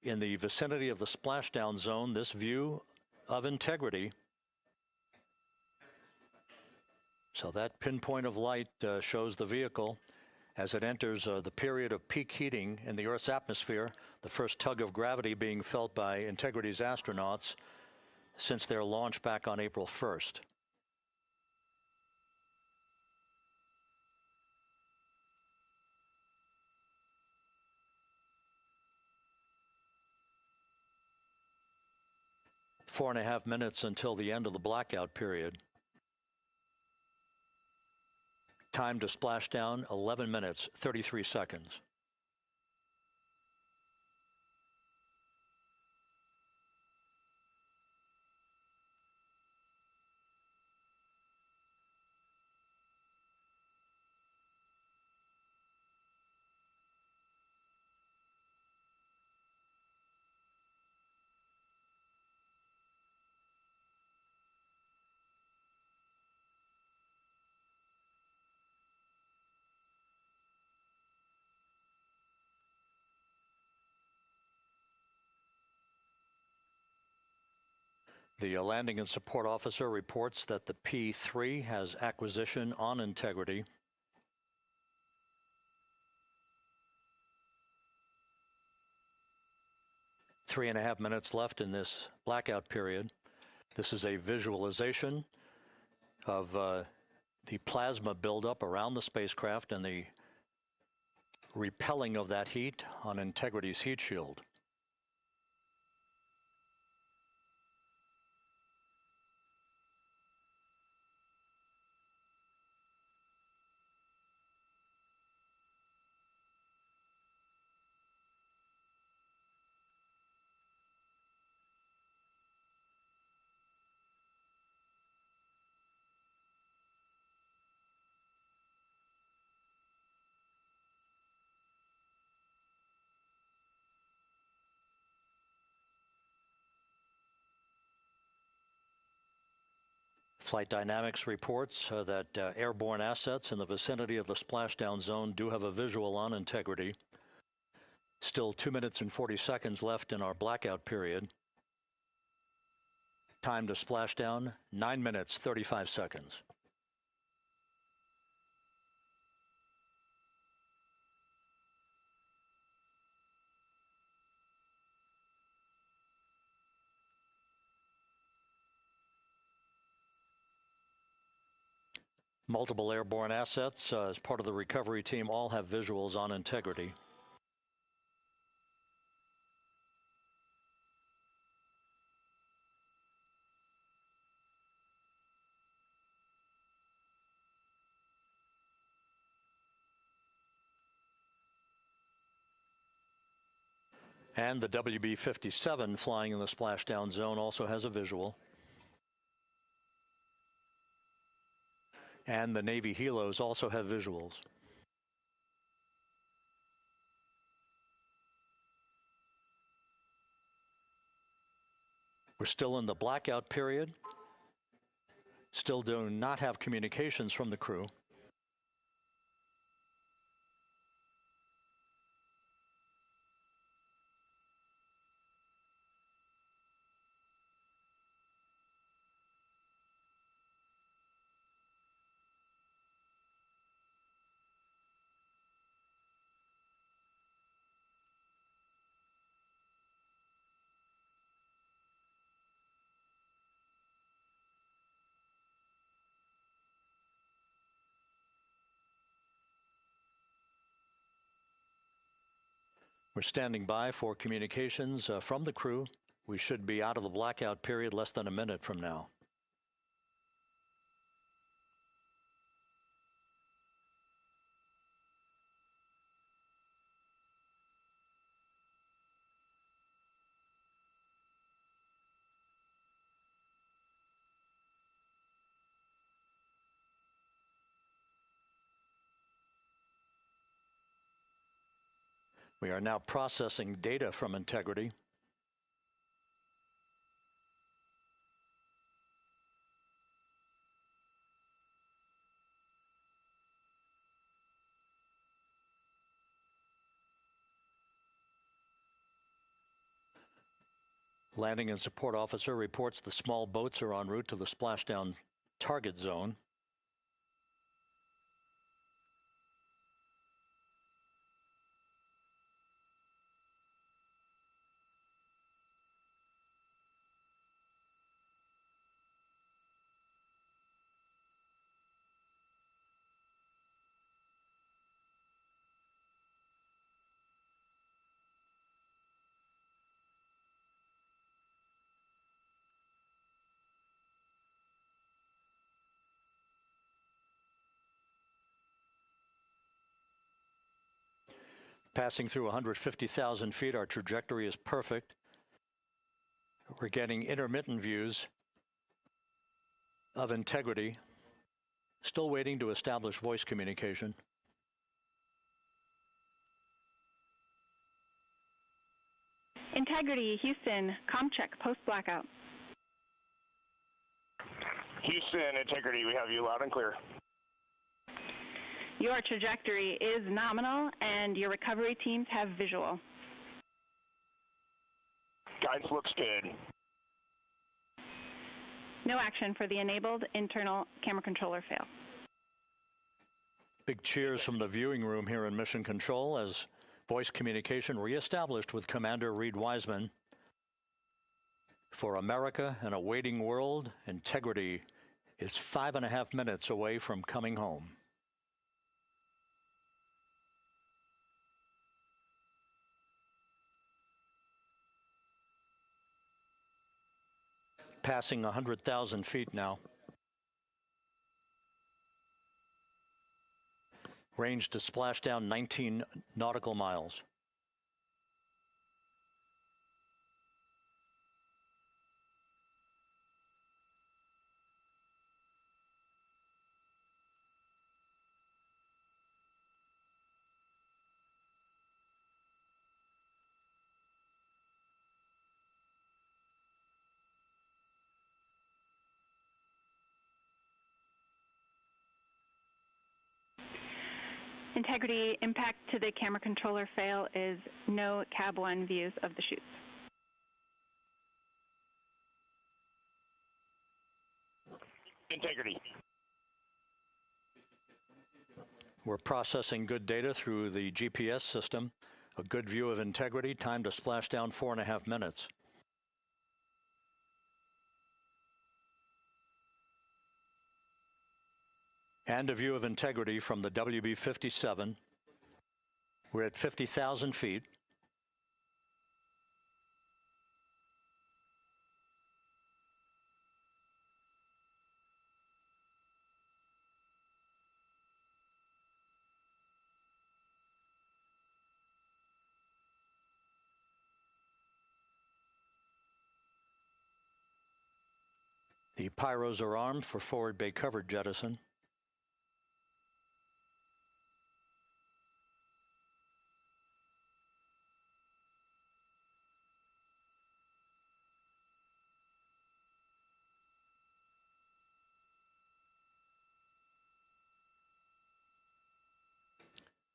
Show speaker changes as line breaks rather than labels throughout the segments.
in the vicinity of the splashdown zone, this view of integrity. So that pinpoint of light shows the vehicle as it enters the period of peak heating in the Earth's atmosphere, the first tug of gravity being felt by Integrity's astronauts since their launch back on April 1st. Four and a half minutes until the end of the blackout period. Time to splashdown, 11 minutes, 33 seconds. The landing and support officer reports that the P-3 has acquisition on Integrity. Three and a half minutes left in this blackout period. This is a visualization of the plasma buildup around the spacecraft and the repelling of that heat on Integrity's heat shield. Flight Dynamics reports that airborne assets in the vicinity of the splashdown zone do have a visual on Integrity. Still 2 minutes and 40 seconds left in our blackout period. Time to splashdown, 9 minutes, 35 seconds. Multiple airborne assets as part of the recovery team all have visuals on Integrity. And the WB-57 flying in the splashdown zone also has a visual. And the Navy helos also have visuals. We're still in the blackout period. Still do not have communications from the crew. We're standing by for communications from the crew. We should be out of the blackout period less than a minute from now. We are now processing data from Integrity. Landing and support officer reports the small boats are en route to the splashdown target zone. Passing through 150,000 feet, our trajectory is perfect. We're getting intermittent views of integrity. Still waiting to establish voice communication.
Integrity, Houston, comm check, post-blackout.
Houston, Integrity, we have you loud and clear.
Your trajectory is nominal, and your recovery teams have visual.
Guidance looks good.
No action for the enabled internal camera controller fail.
Big cheers from the viewing room here in Mission Control as voice communication reestablished with Commander Reed Wiseman. For America and a waiting world, Integrity is 5.5 minutes away from coming home. Passing 100,000 feet now. Range to splashdown 19 nautical miles.
Integrity, impact to the camera controller fail is no cab 1 views of the chutes.
Integrity.
We're processing good data through the GPS system. A good view of Integrity, time to splashdown 4.5 minutes. And a view of Integrity from the WB-57. We're at 50,000 feet. The pyros are armed for forward bay covered jettison.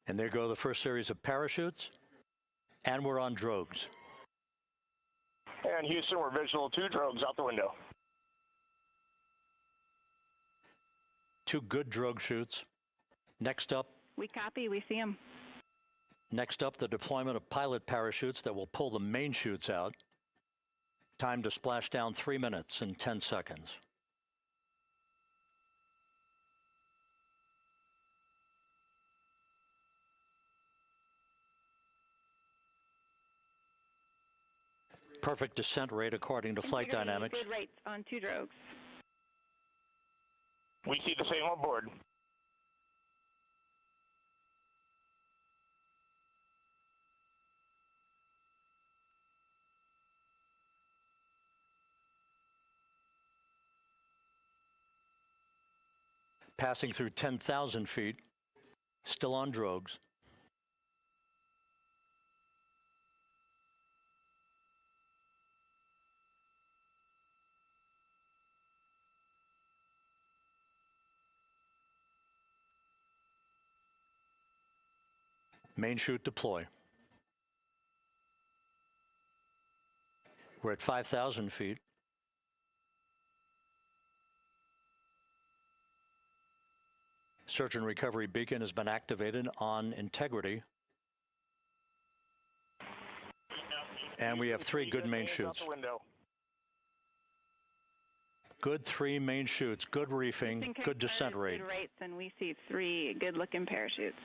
And there go the first series of parachutes. And we're on drogues.
And Houston, we're visual 2 drogues out the window.
2 good drogue chutes. Next up.
We copy, we see them.
Next up, the deployment of pilot parachutes that will pull the main chutes out. Time to splash down 3 minutes and 10 seconds. Perfect descent rate according to flight dynamics.
Good rates on 2 drogues.
We see the same on board.
Passing through 10,000 feet, still on drogues. Main chute deploy. We're at 5,000 feet. Search and recovery beacon has been activated on integrity. And we have 3 good main chutes. Good 3 main chutes, good reefing, good descent rate.
Good rates, and we see 3 good-looking parachutes.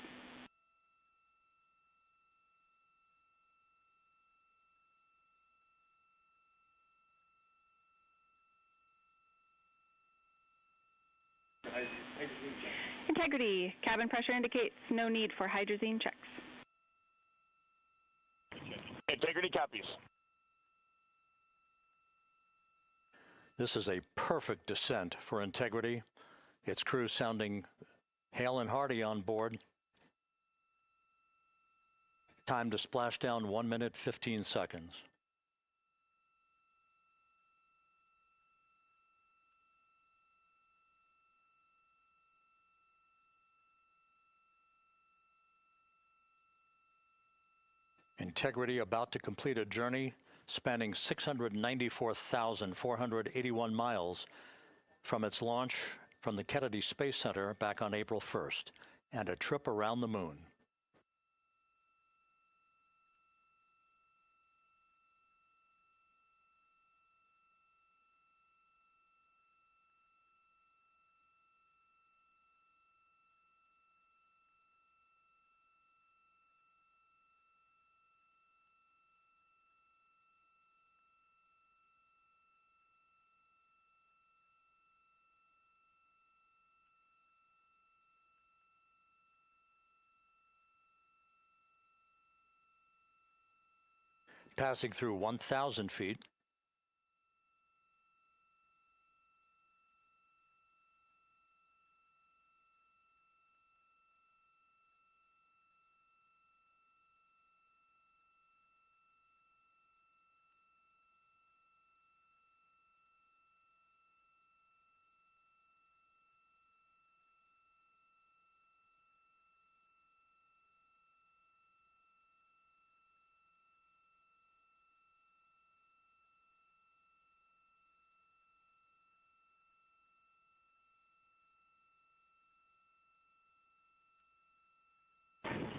Integrity, cabin pressure indicates no need for hydrazine checks.
Integrity copies.
This is a perfect descent for integrity. Its crew sounding hale and hearty on board. Time to splash down 1 minute, 15 seconds. Integrity about to complete a journey spanning 694,481 miles from its launch from the Kennedy Space Center back on April 1st, and a trip around the moon. Passing through 1,000 feet.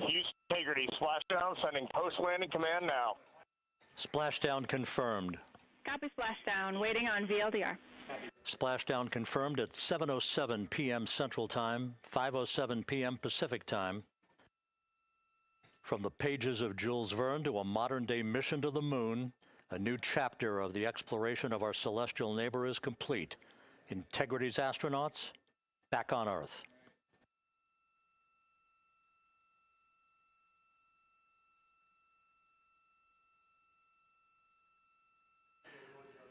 Houston Integrity, splashdown, sending post-landing command now.
Splashdown confirmed.
Copy splashdown, waiting on VLDR.
Splashdown confirmed at 7:07 p.m. Central Time, 5:07 p.m. Pacific Time. From the pages of Jules Verne to a modern-day mission to the moon, a new chapter of the exploration of our celestial neighbor is complete. Integrity's astronauts back on Earth.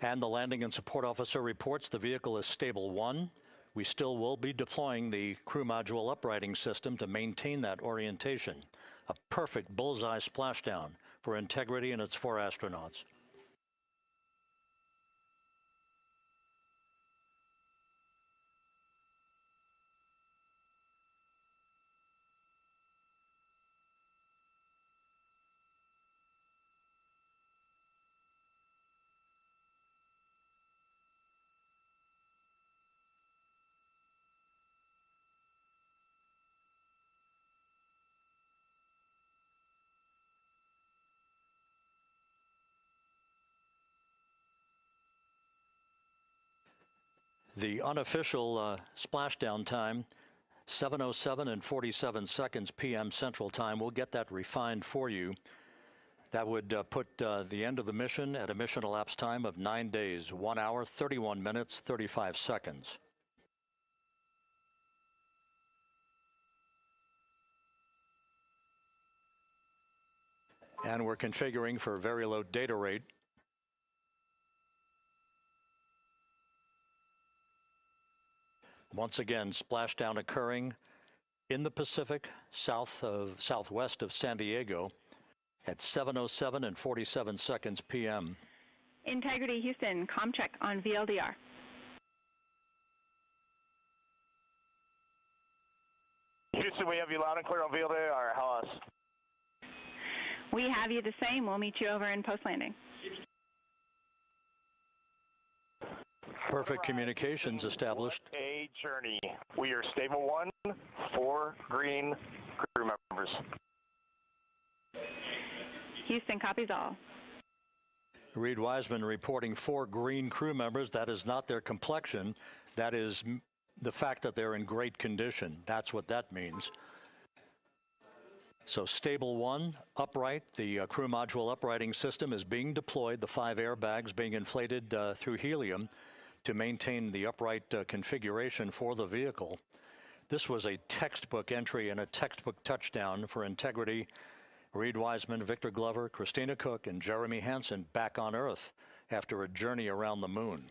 And the landing and support officer reports the vehicle is stable 1. We still will be deploying the crew module uprighting system to maintain that orientation. A perfect bullseye splashdown for Integrity and its 4 astronauts. The unofficial splashdown time, 7:07 and 47 seconds p.m. Central Time. We'll get that refined for you. That would put the end of the mission at a mission elapsed time of 9 days, 1 hour, 31 minutes, 35 seconds. And we're configuring for very low data rate. Once again, splashdown occurring in the Pacific, southwest of San Diego at 7:07 and 47 seconds p.m.
Integrity Houston, comm check on VLDR.
Houston, we have you loud and clear on VLDR. How else?
We have you the same. We'll meet you over in post-landing.
Perfect communications established.
What a journey. We are stable 1, 4 green crew members.
Houston copies all.
Reed Wiseman reporting 4 green crew members. That is not their complexion. That is the fact that they're in great condition. That's what that means. So stable 1, upright. The crew module uprighting system is being deployed. The 5 airbags being inflated through helium to maintain the upright configuration for the vehicle. This was a textbook entry and a textbook touchdown for integrity. Reed Wiseman, Victor Glover, Christina Cook, and Jeremy Hansen back on Earth after a journey around the moon.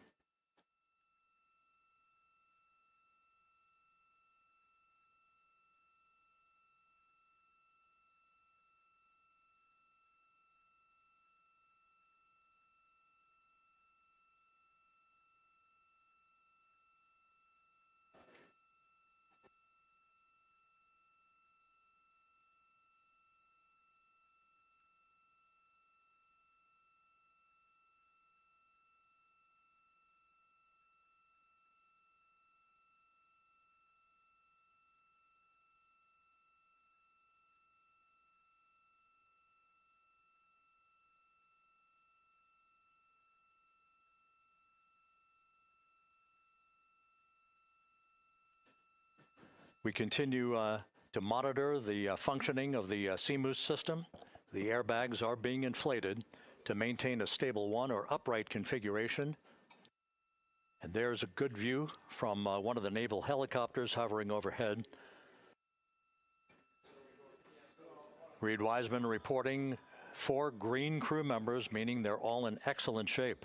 We continue to monitor the functioning of the CMOOS system. The airbags are being inflated to maintain a stable 1 or upright configuration. And there's a good view from one of the naval helicopters hovering overhead. Reed Wiseman reporting 4 green crew members, meaning they're all in excellent shape.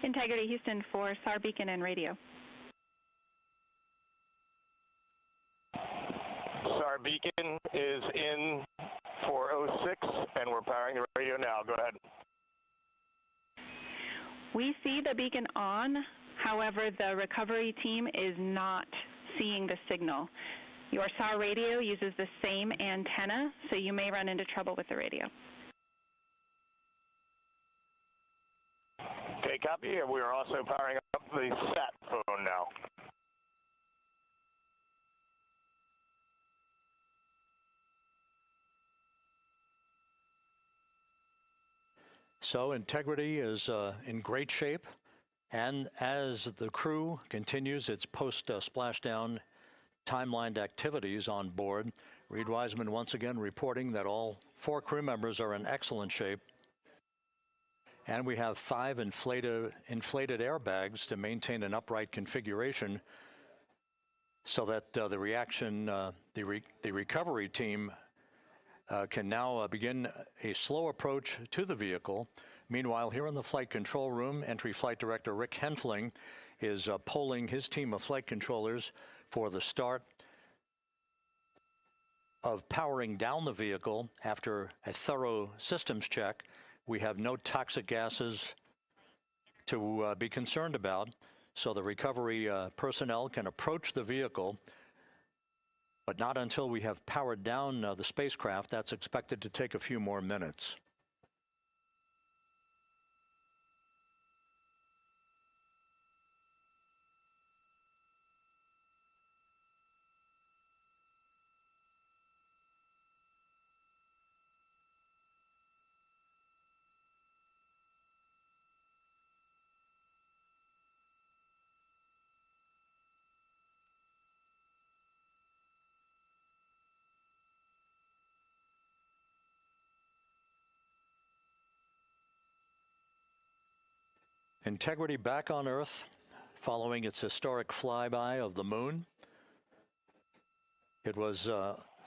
Integrity Houston for SAR beacon and radio.
SAR beacon is in for 06, and we're powering the radio now. Go ahead.
We see the beacon on. However, the recovery team is not seeing the signal. Your SAR radio uses the same antenna, so you may run into trouble with the radio.
Okay, copy. And we are also powering up the sat phone now.
So integrity is in great shape. And as the crew continues its post-splashdown timelined activities on board, Reed Wiseman once again reporting that all 4 crew members are in excellent shape. And we have 5 inflated airbags to maintain an upright configuration so that the recovery team can now begin a slow approach to the vehicle. Meanwhile, here in the flight control room, Entry Flight Director Rick Henfling is polling his team of flight controllers for the start of powering down the vehicle after a thorough systems check. We have no toxic gases to be concerned about, so the recovery personnel can approach the vehicle, but not until we have powered down the spacecraft. That's expected to take a few more minutes. Integrity back on Earth following its historic flyby of the moon. It was,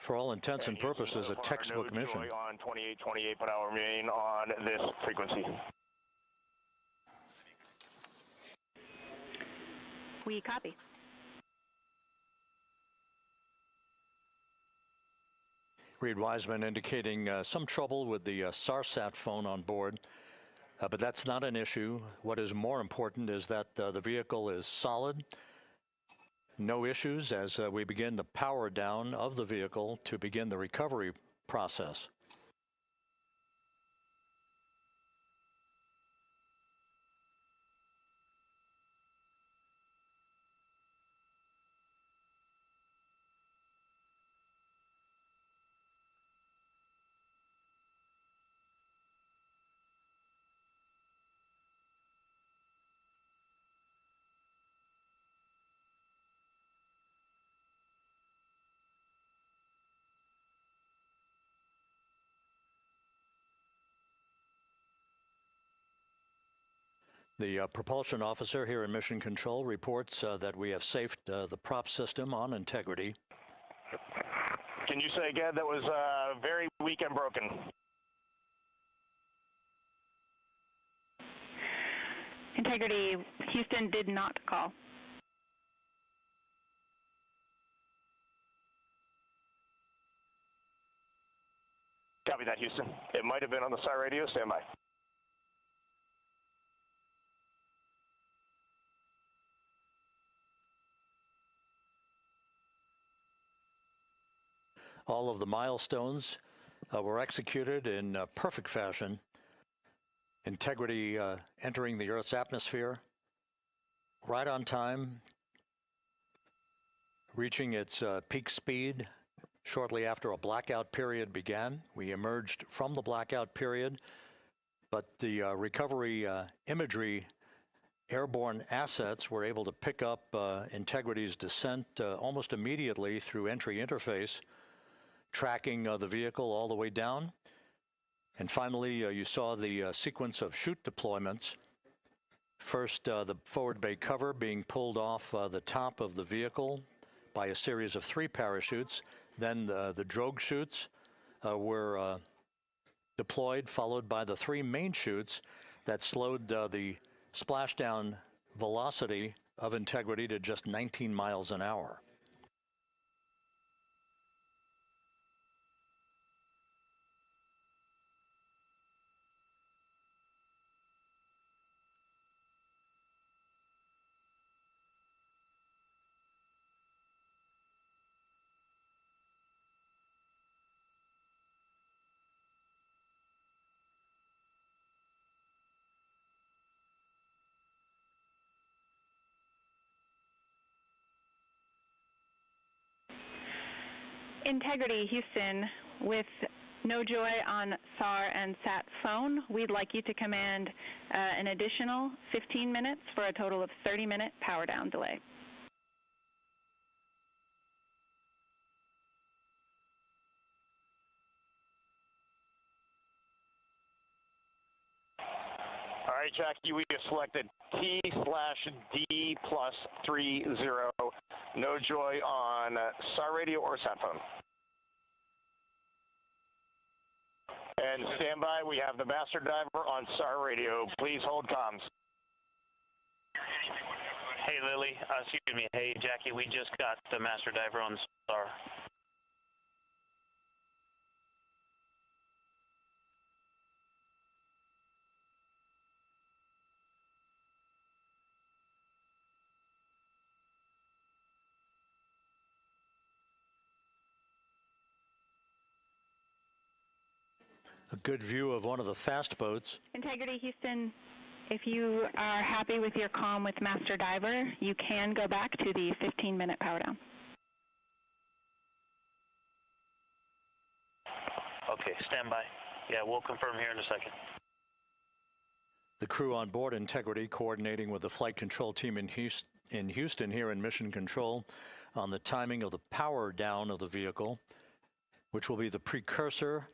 for all intents and purposes, a textbook mission.
On 28, but I'll remain on this frequency.
We copy.
Reed Wiseman indicating some trouble with the SARSAT phone on board. But that's not an issue. What is more important is that the vehicle is solid. No issues as we begin the power down of the vehicle to begin the recovery process. The propulsion officer here in Mission Control reports that we have safed the prop system on integrity.
Can you say again? That was very weak and broken.
Integrity, Houston did not call.
Copy that, Houston. It might have been on the SAR radio. Stand by.
All of the milestones were executed in perfect fashion. Integrity entering the Earth's atmosphere right on time, reaching its peak speed shortly after a blackout period began. We emerged from the blackout period, but the recovery imagery airborne assets were able to pick up Integrity's descent almost immediately through entry interface, tracking the vehicle all the way down. And finally, you saw the sequence of chute deployments. First, the forward bay cover being pulled off the top of the vehicle by a series of 3 parachutes. Then the drogue chutes were deployed, followed by the 3 main chutes that slowed the splashdown velocity of Integrity to just 19 miles an hour.
Integrity, Houston, with no joy on SAR and SAT phone, we'd like you to command an additional 15 minutes for a total of 30-minute power down delay.
All right, Jackie, we have selected T/D+30. No joy on SAR radio or sat phone. And stand by, we have the master diver on SAR radio. Please hold comms.
Hey, Lily. Excuse me. Hey, Jackie, we just got the master diver on SAR.
A good view of one of the fast boats.
Integrity, Houston, if you are happy with your comm with master diver, you can go back to the 15-minute power down.
Okay, stand by. Yeah, we'll confirm here in a second.
The crew on board Integrity coordinating with the flight control team in Houston here in Mission Control on the timing of the power down of the vehicle, which will be the precursor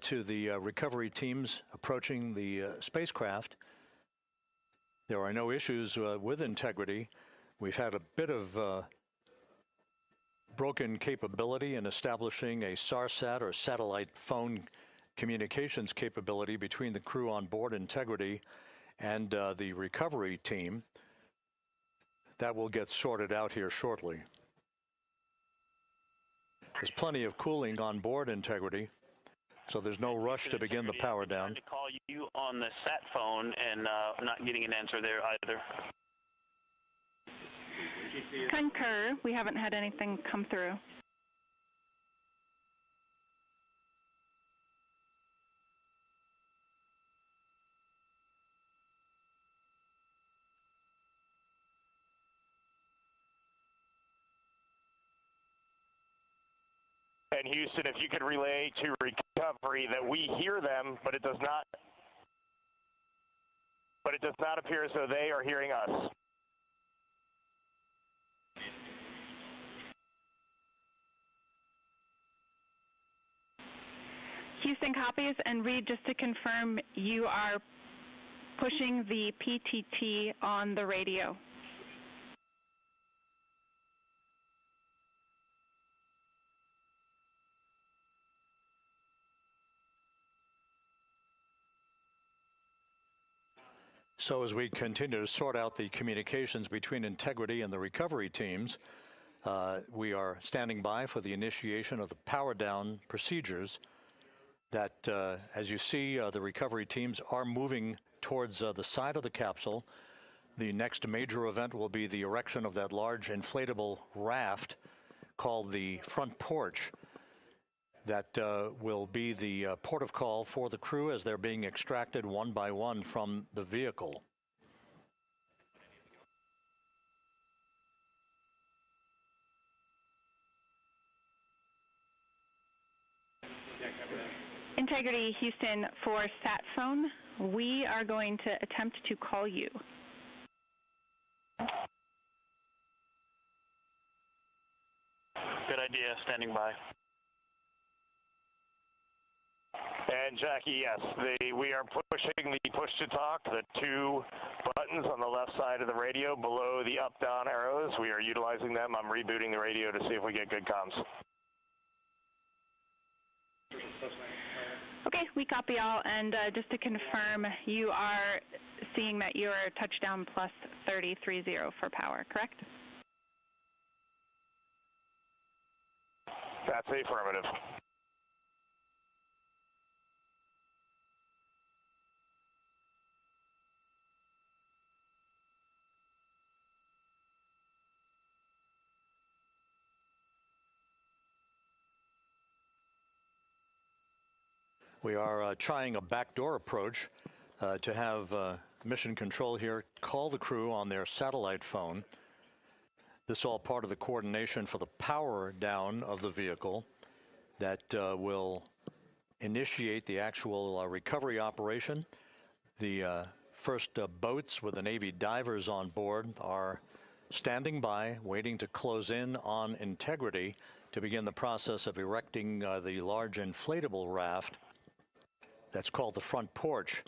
to the recovery teams approaching the spacecraft. There are no issues with Integrity. We've had a bit of broken capability in establishing a SARSAT or satellite phone communications capability between the crew on board Integrity and the recovery team. That will get sorted out here shortly. There's plenty of cooling on board Integrity. So there's no rush to begin the power down.
I'm trying to call you on the sat phone and not getting an answer there either.
Concur. We haven't had anything come through.
And Houston, if you could relay to recovery that we hear them, but it does not appear as though they are hearing us.
Houston copies, and Reed, just to confirm, you are pushing the PTT on the radio.
So as we continue to sort out the communications between Integrity and the recovery teams, we are standing by for the initiation of the power down procedures that, as you see, the recovery teams are moving towards the side of the capsule. The next major event will be the erection of that large inflatable raft called the front porch. That will be the port of call for the crew as they're being extracted one by one from the vehicle.
Integrity, Houston, for sat phone, we are going to attempt to call you.
Good idea, standing by.
And Jackie, yes, we are pushing the push to talk, the two buttons on the left side of the radio below the up-down arrows. We are utilizing them. I'm rebooting the radio to see if we get good comms.
Okay, we copy all, and just to confirm, you are seeing that you are touchdown plus 3030 for power, correct?
That's affirmative.
We are trying a backdoor approach to have mission control here call the crew on their satellite phone. This is all part of the coordination for the power down of the vehicle that will initiate the actual recovery operation. The first boats with the Navy divers on board are standing by, waiting to close in on Integrity to begin the process of erecting the large inflatable raft that's called the front porch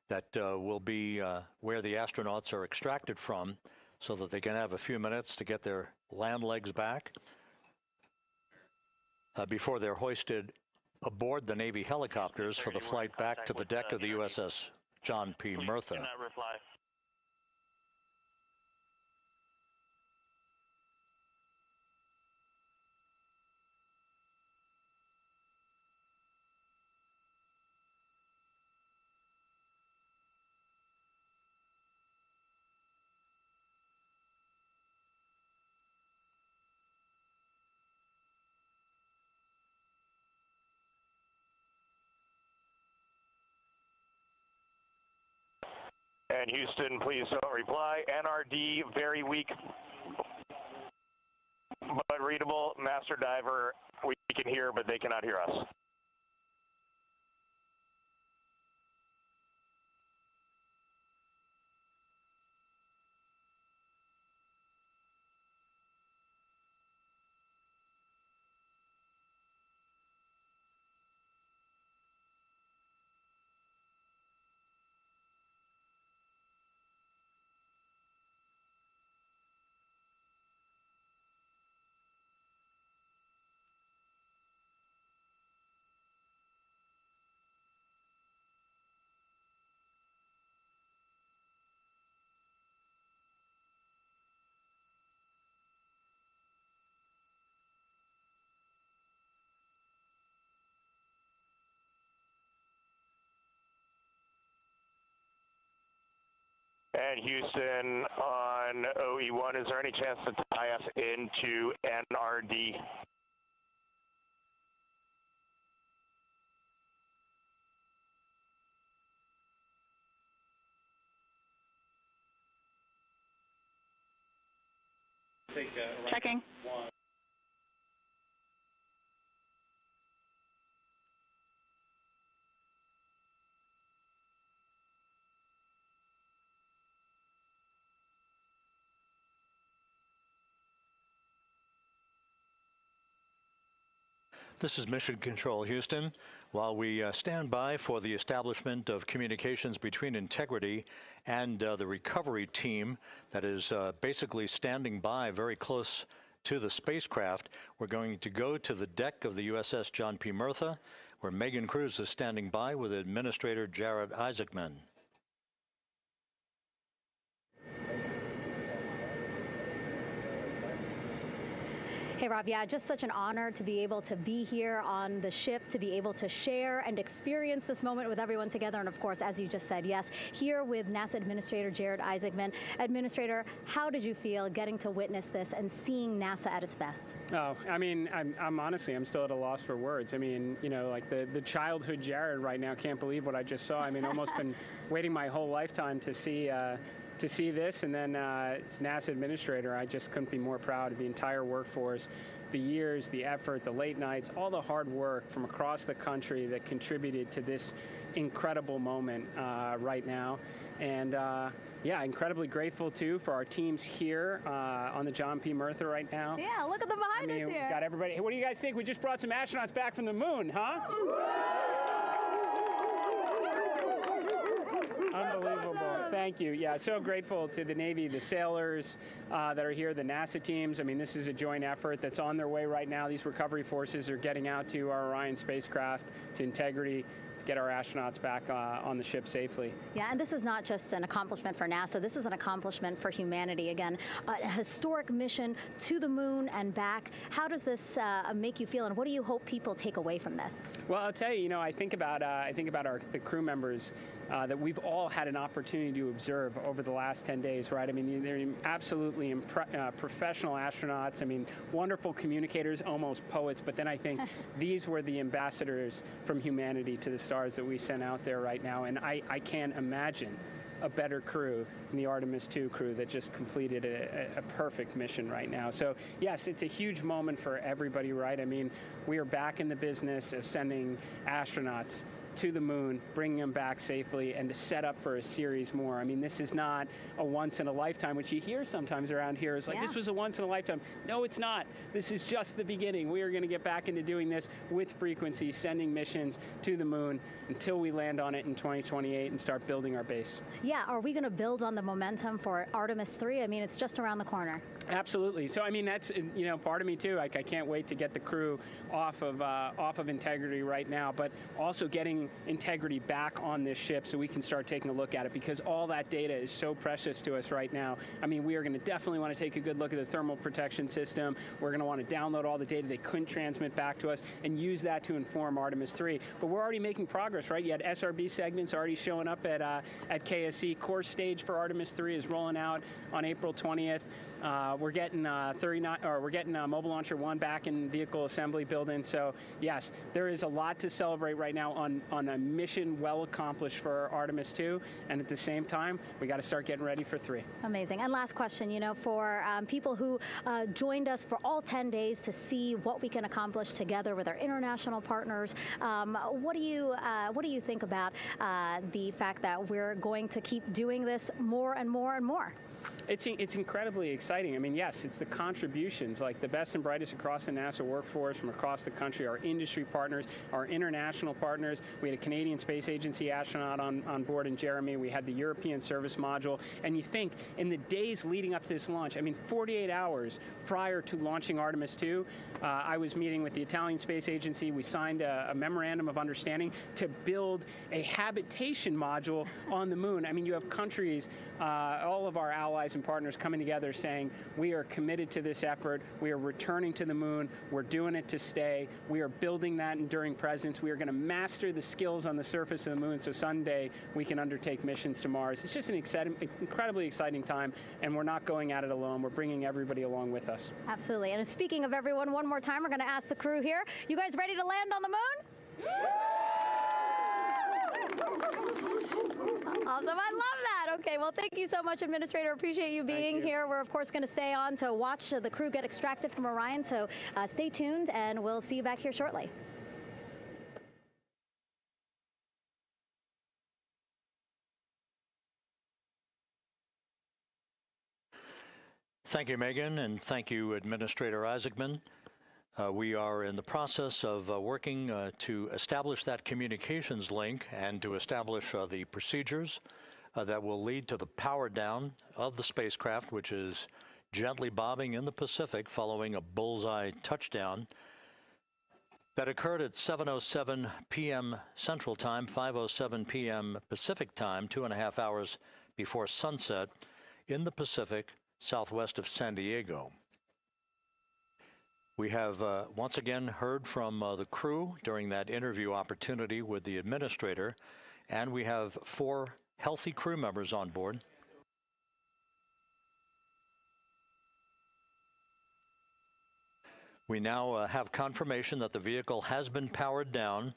that will be where the astronauts are extracted from so that they can have a few minutes to get their land legs back before they're hoisted aboard the Navy helicopters for the flight back to the deck of the USS John P. Murtha.
Cannot reply.
And Houston, please don't reply. NRD, very weak, but readable. Master diver, we can hear, but they cannot hear us. And Houston on OE1, is there any chance to tie us into NRD?
Checking.
This is Mission Control, Houston. While we stand by for the establishment of communications between Integrity and the recovery team that is basically standing by very close to the spacecraft, we're going to go to the deck of the USS John P. Murtha, where Megan Cruz is standing by with Administrator Jared Isaacman.
Hey, Rob, yeah, just such an honor to be able to be here on the ship, to be able to share and experience this moment with everyone together. And of course, as you just said, yes, here with NASA Administrator Jared Isaacman. Administrator, how did you feel getting to witness this and seeing NASA at its best?
Oh, I mean, I'm honestly, I'm still at a loss for words. I mean, you know, like the childhood Jared right now can't believe what I just saw. I mean, almost been waiting my whole lifetime to see this, and then it's NASA Administrator. I just couldn't be more proud of the entire workforce, the years, the effort, the late nights, all the hard work from across the country that contributed to this incredible moment right now. And yeah, incredibly grateful too for our teams here on the John P. Murtha right now.
Yeah, look at them behind us here.
Got everybody. Hey, what do you guys think? We just brought some astronauts back from the moon, huh? Unbelievable. Thank you. Yeah, so grateful to the Navy, the sailors that are here, the NASA teams. I mean, this is a joint effort that's on their way right now. These recovery forces are getting out to our Orion spacecraft, to Integrity, get our astronauts back on the ship safely.
Yeah, and this is not just an accomplishment for NASA. This is an accomplishment for humanity. Again, a historic mission to the moon and back. How does this make you feel, and what do you hope people take away from this?
Well, I'll tell you, you know, I think about the crew members that we've all had an opportunity to observe over the last 10 days, right? I mean, they're absolutely professional astronauts. I mean, wonderful communicators, almost poets. But then I think these were the ambassadors from humanity to the stars that we sent out there right now. And I can't imagine a better crew than the Artemis II crew that just completed a perfect mission right now. So yes, it's a huge moment for everybody, right? I mean, we are back in the business of sending astronauts to the moon, bringing them back safely, and to set up for a series more. I mean, this is not a once in a lifetime, which you hear sometimes around here. It's like, this was a once in a lifetime. No, it's not. This is just the beginning. We are going to get back into doing this with frequency, sending missions to the moon until we land on it in 2028 and start building our base.
Yeah, are we going to build on the momentum for Artemis III? I mean, it's just around the corner.
Absolutely. So, I mean, that's, you know, part of me too. Like, I can't wait to get the crew off of Integrity right now, but also getting Integrity back on this ship so we can start taking a look at it, because all that data is so precious to us right now. I mean, we are going to definitely want to take a good look at the thermal protection system. We're going to want to download all the data they couldn't transmit back to us and use that to inform Artemis III. But we're already making progress, right? You had SRB segments already showing up at KSC. Core stage for Artemis III is rolling out on April 20th. We're getting Mobile Launcher 1 back in vehicle assembly building. So yes, there is a lot to celebrate right now on a mission well accomplished for Artemis II, and at the same time, we got to start getting ready for 3.
Amazing. And last question, you know, for people who joined us for all 10 days to see what we can accomplish together with our international partners, what do you think about the fact that we're going to keep doing this more and more and more?
It's incredibly exciting. I mean, yes, it's the contributions, like the best and brightest across the NASA workforce from across the country, our industry partners, our international partners. We had a Canadian Space Agency astronaut on board in Jeremy. We had the European Service Module. And you think in the days leading up to this launch, I mean, 48 hours prior to launching Artemis II, I was meeting with the Italian Space Agency. We signed a memorandum of understanding to build a habitation module on the moon. I mean, you have countries, all of our allies, allies and partners coming together saying, we are committed to this effort. We are returning to the moon. We're doing it to stay. We are building that enduring presence. We are going to master the skills on the surface of the moon so someday we can undertake missions to Mars. It's just an incredibly exciting time, and we're not going at it alone. We're bringing everybody along with us.
Absolutely. And speaking of everyone, one more time, we're going to ask the crew here, you guys ready to land on the moon? Awesome. I love that. Okay, well, thank you so much, Administrator. Appreciate you being here. We're, of course, going to stay on to watch the crew get extracted from Orion, so stay tuned, and we'll see you back here shortly.
Thank you, Megan, and thank you, Administrator Isaacman. We are in the process of working to establish that communications link and to establish the procedures that will lead to the power down of the spacecraft, which is gently bobbing in the Pacific following a bullseye touchdown that occurred at 7:07 p.m. Central Time, 5:07 p.m. Pacific Time, 2.5 hours before sunset in the Pacific, southwest of San Diego. We have once again heard from the crew during that interview opportunity with the administrator, and we have 4 healthy crew members on board. We now have confirmation that the vehicle has been powered down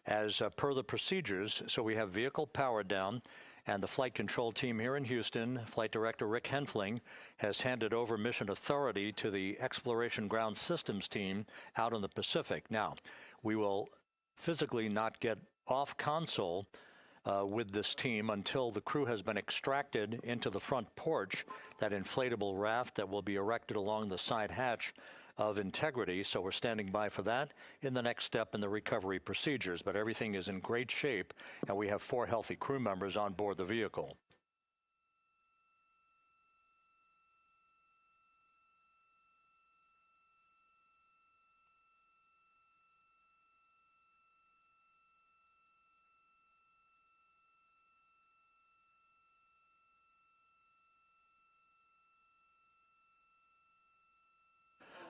as per the procedures. So we have vehicle powered down, and the flight control team here in Houston, Flight Director Rick Henfling, has handed over mission authority to the Exploration Ground Systems team out in the Pacific. Now, we will physically not get off console with this team until the crew has been extracted into the front porch, that inflatable raft that will be erected along the side hatch of Integrity. So we're standing by for that in the next step in the recovery procedures. But everything is in great shape, and we have 4 healthy crew members on board the vehicle.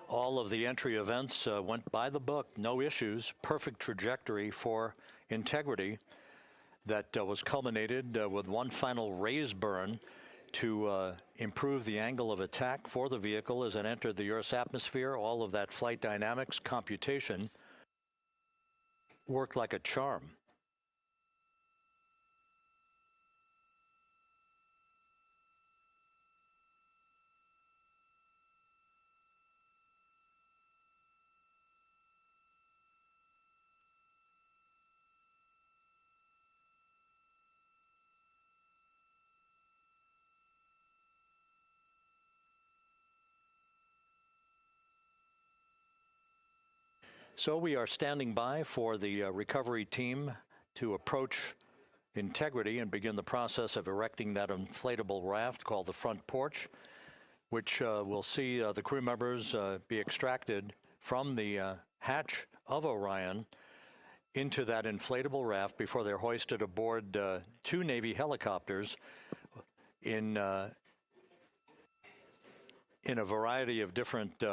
All of the entry events went by the book, no issues, perfect trajectory for Integrity that was culminated with one final raise burn to improve the angle of attack for the vehicle as it entered the Earth's atmosphere. All of that flight dynamics computation worked like a charm. So we are standing by for the recovery team to approach Integrity and begin the process of erecting that inflatable raft called the front porch, which will see the crew members be extracted from the hatch of Orion into that inflatable raft before they're hoisted aboard 2 Navy helicopters in a variety of different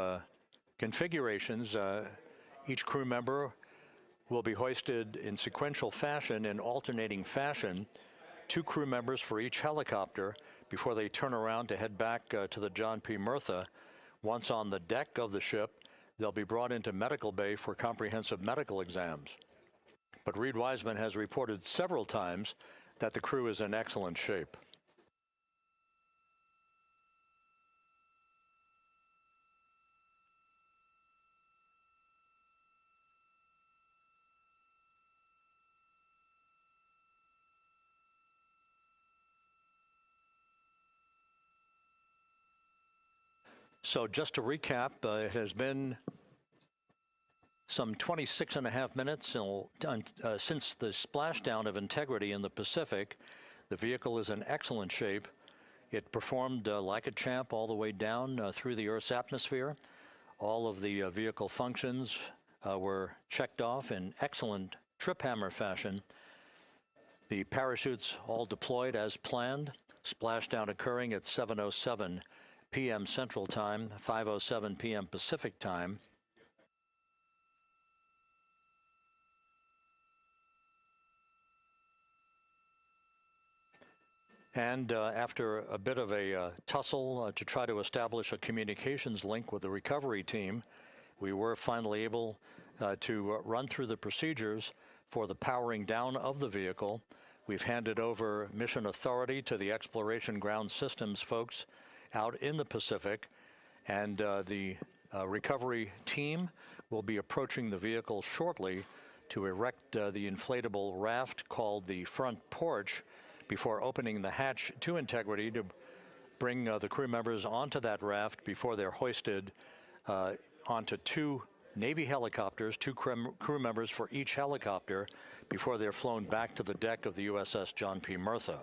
configurations. Each crew member will be hoisted in sequential fashion, in alternating fashion, 2 crew members for each helicopter before they turn around to head back to the John P. Murtha. Once on the deck of the ship, they'll be brought into medical bay for comprehensive medical exams. But Reed Wiseman has reported several times that the crew is in excellent shape. So just to recap, it has been some 26.5 minutes since the splashdown of Integrity in the Pacific. The vehicle is in excellent shape. It performed like a champ all the way down through the Earth's atmosphere. All of the vehicle functions were checked off in excellent trip hammer fashion. The parachutes all deployed as planned. Splashdown occurring at 7:07 p.m. Central Time, 5:07 p.m. Pacific Time. And after a bit of a tussle to try to establish a communications link with the recovery team, we were finally able to run through the procedures for the powering down of the vehicle. We've handed over mission authority to the Exploration Ground Systems folks out in the Pacific, and the recovery team will be approaching the vehicle shortly to erect the inflatable raft called the front porch before opening the hatch to Integrity to bring the crew members onto that raft before they're hoisted onto two Navy helicopters, two crew members for each helicopter, before they're flown back to the deck of the USS John P. Murtha.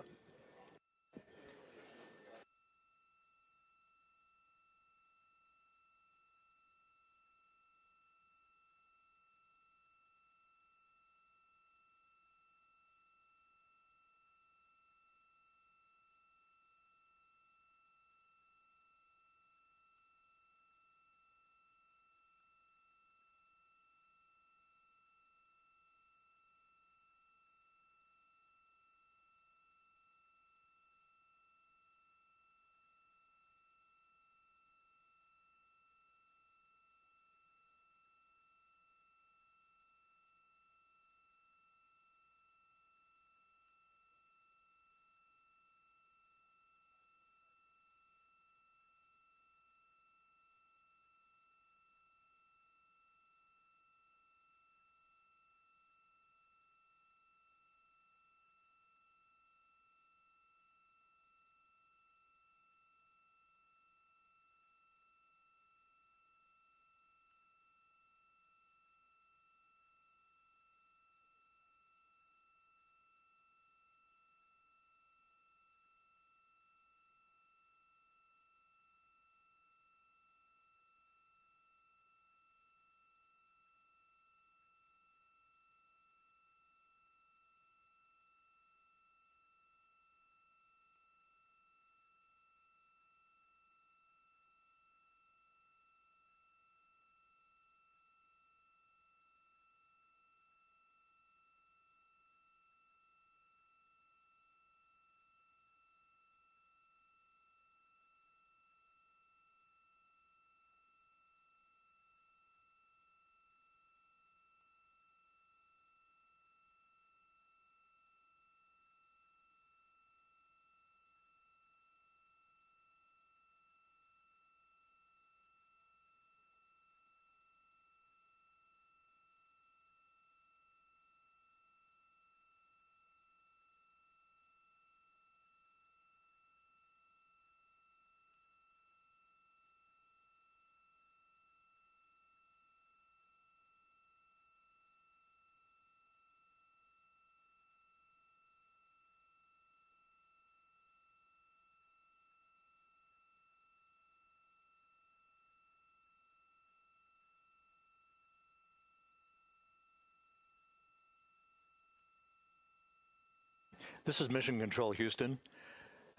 This is Mission Control Houston.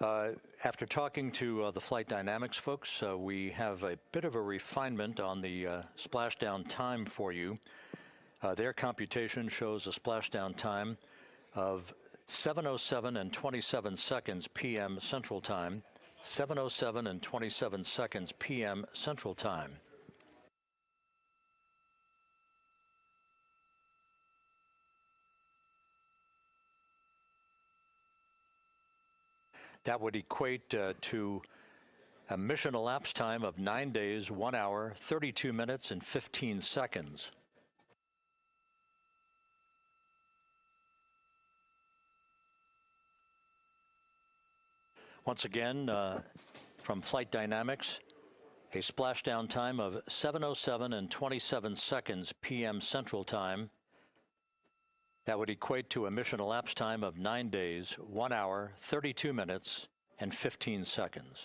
After talking to the flight dynamics folks, we have a bit of a refinement on the splashdown time for you. Their computation shows a splashdown time of 7:07 and 27 seconds p.m. Central Time, 7:07 and 27 seconds p.m. Central Time. That would equate to a mission elapsed time of 9 days, 1 hour, 32 minutes, and 15 seconds. Once again, from Flight Dynamics, a splashdown time of 7:07 and 27 seconds p.m. Central Time. That would equate to a mission elapsed time of 9 days, 1 hour, 32 minutes, and 15 seconds.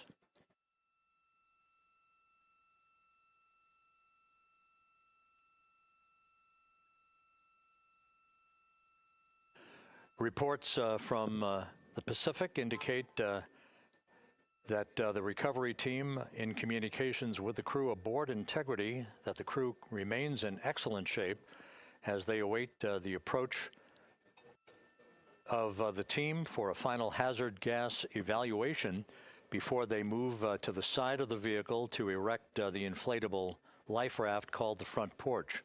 Reports from the Pacific indicate that the recovery team in communications with the crew aboard Integrity, that the crew remains in excellent shape as they await the approach of the team for a final hazard gas evaluation before they move to the side of the vehicle to erect the inflatable life raft called the front porch.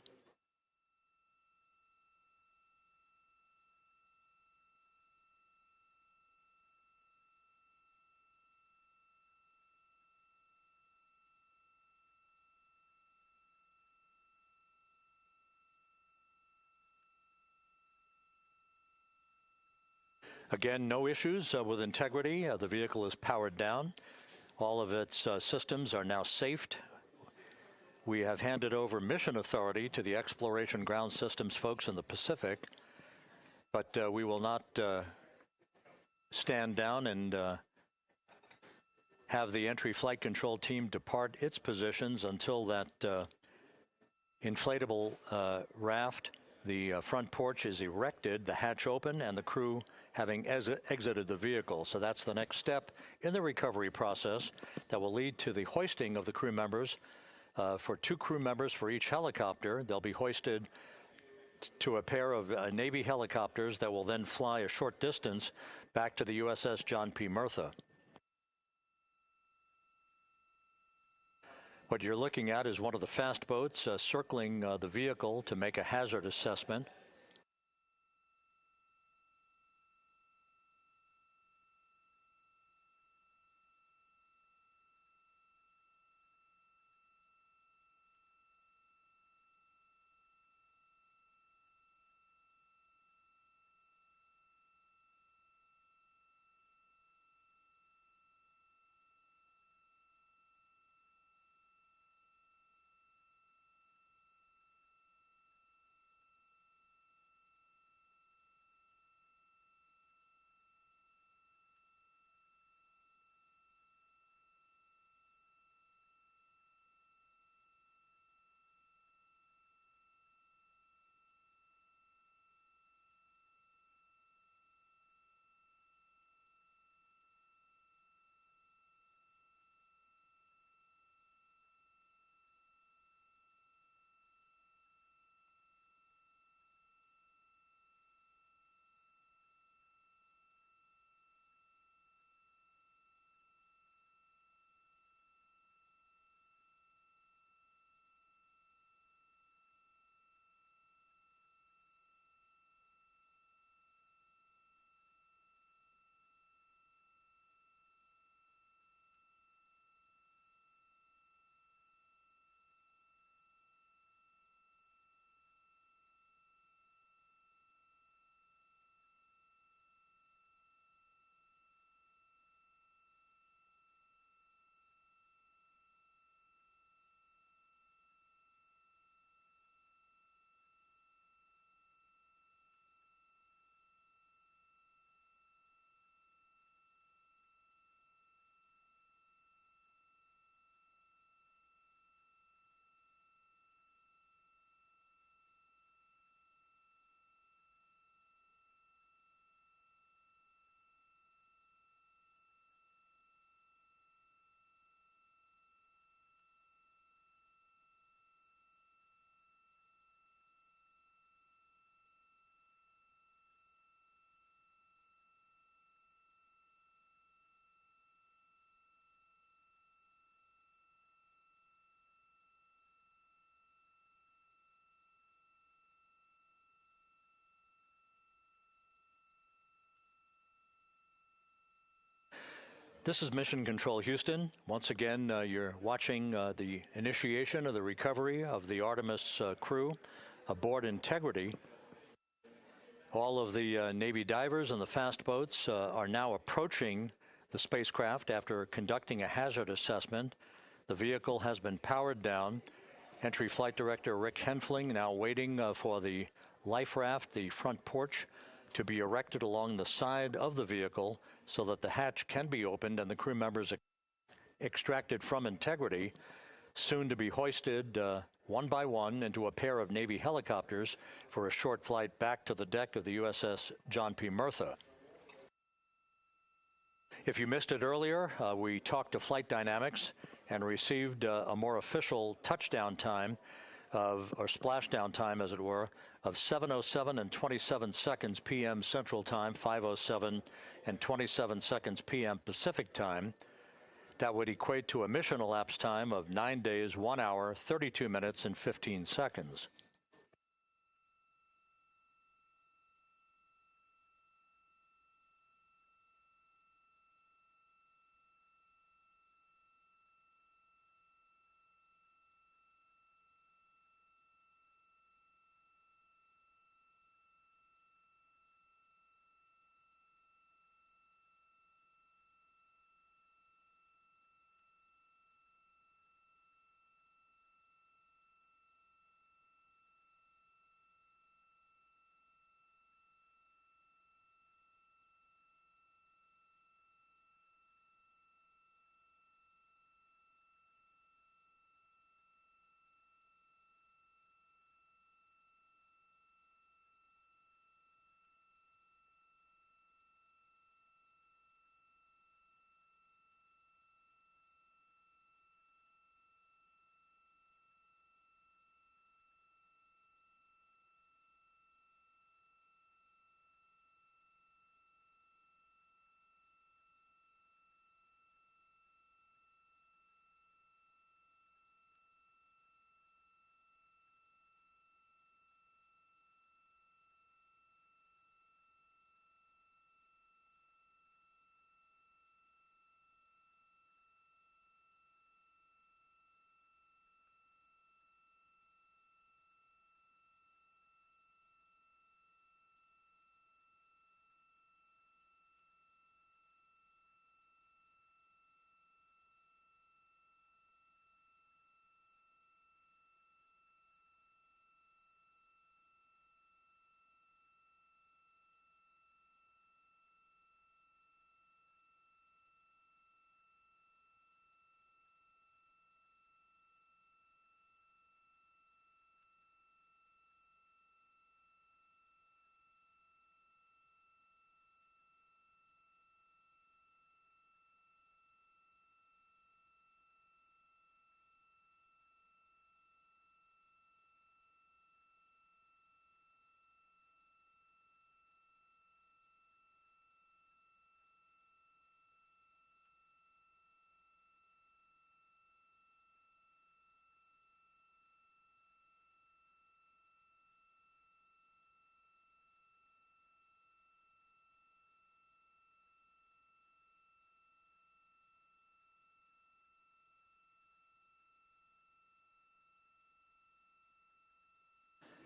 Again, no issues with Integrity. The vehicle is powered down. All of its systems are now safed. We have handed over mission authority to the Exploration Ground Systems folks in the Pacific, but we will not stand down and have the entry flight control team depart its positions until that inflatable raft, the front porch, is erected, the hatch open, and the crew having exited the vehicle. So that's the next step in the recovery process that will lead to the hoisting of the crew members. For 2 crew members for each helicopter, they'll be hoisted to a pair of Navy helicopters that will then fly a short distance back to the USS John P. Murtha. What you're looking at is one of the fast boats circling the vehicle to make a hazard assessment. This is Mission Control Houston. Once again, you're watching the initiation of the recovery of the Artemis crew aboard Integrity. All of the Navy divers and the fast boats are now approaching the spacecraft after conducting a hazard assessment. The vehicle has been powered down. Entry Flight Director Rick Henfling now waiting for the life raft, the front porch, to be erected along the side of the vehicle so that the hatch can be opened and the crew members extracted from Integrity, soon to be hoisted one by one into a pair of Navy helicopters for a short flight back to the deck of the USS John P. Murtha. If you missed it earlier, we talked to Flight Dynamics and received a more official touchdown time or splashdown time, as it were, of 7:07 and 27 seconds p.m. Central Time, 5:07 and 27 seconds p.m. Pacific Time. That would equate to a mission elapsed time of 9 days, 1 hour, 32 minutes, and 15 seconds.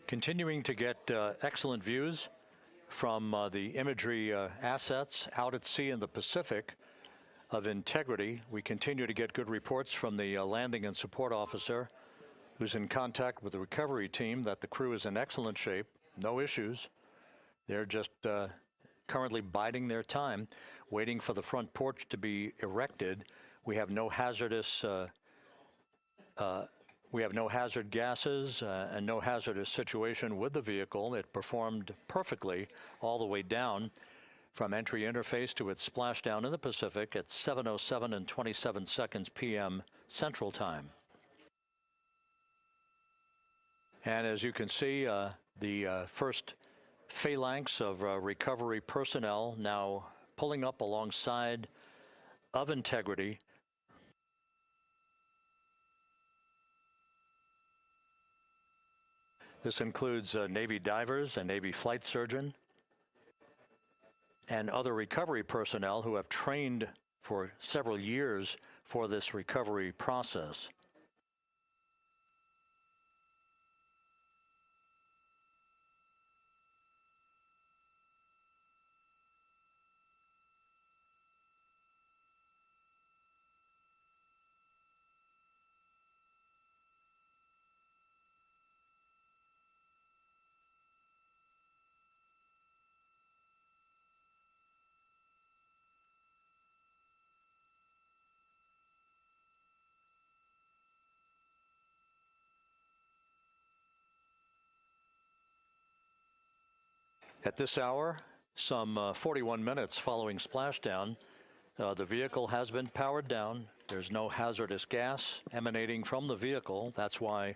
Continuing to get excellent views from the imagery assets out at sea in the Pacific of Integrity. We continue to get good reports from the landing and support officer, who's in contact with the recovery team, that the crew is in excellent shape, no issues. They're just currently biding their time, waiting for the front porch to be erected. We have no hazardous hazard gases and no hazardous situation with the vehicle. It performed perfectly all the way down from entry interface to its splashdown in the Pacific at 7:07 and 27 seconds p.m. Central Time. And as you can see, the first phalanx of recovery personnel now pulling up alongside of Integrity. This includes Navy divers, a Navy flight surgeon, and other recovery personnel who have trained for several years for this recovery process. At this hour, some 41 minutes following splashdown, The vehicle has been powered down. There's no hazardous gas emanating from the vehicle. That's why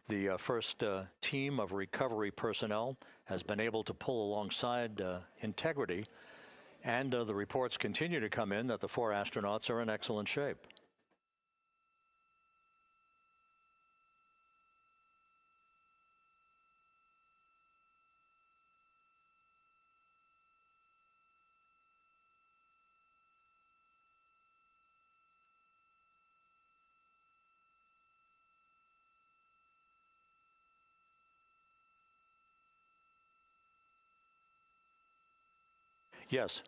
the first team of recovery personnel has been able to pull alongside Integrity. And the reports continue to come in that the 4 astronauts are in excellent shape. Yes.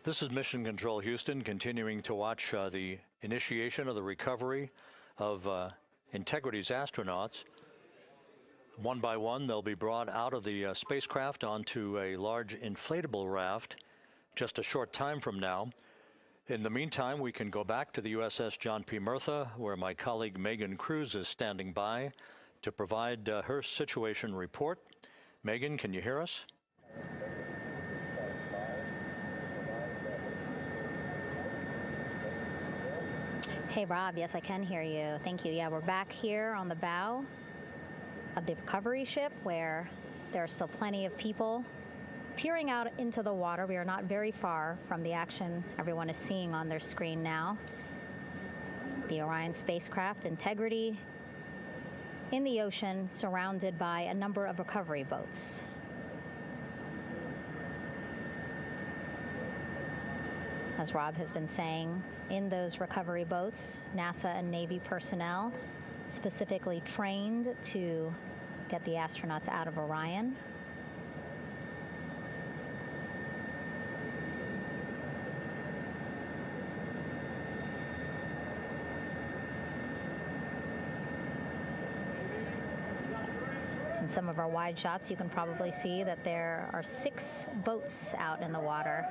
This is Mission Control Houston, continuing to watch the initiation of the recovery of Integrity's astronauts. One by one, they'll be brought out of the spacecraft onto a large inflatable raft just a short time from now. In the meantime, we can go back to the USS John P. Murtha, where my colleague Megan Cruz is standing by to provide her situation report. Megan, can you hear us?
Hey, Rob. Yes, I can hear you. Thank you. Yeah, we're back here on the bow of the recovery ship where there are still plenty of people peering out into the water. We are not very far from the action everyone is seeing on their screen now. The Orion spacecraft, Integrity, in the ocean, surrounded by a number of recovery boats. As Rob has been saying, in those recovery boats, NASA and Navy personnel specifically trained to get the astronauts out of Orion. In some of our wide shots, you can probably see that there are 6 boats out in the water.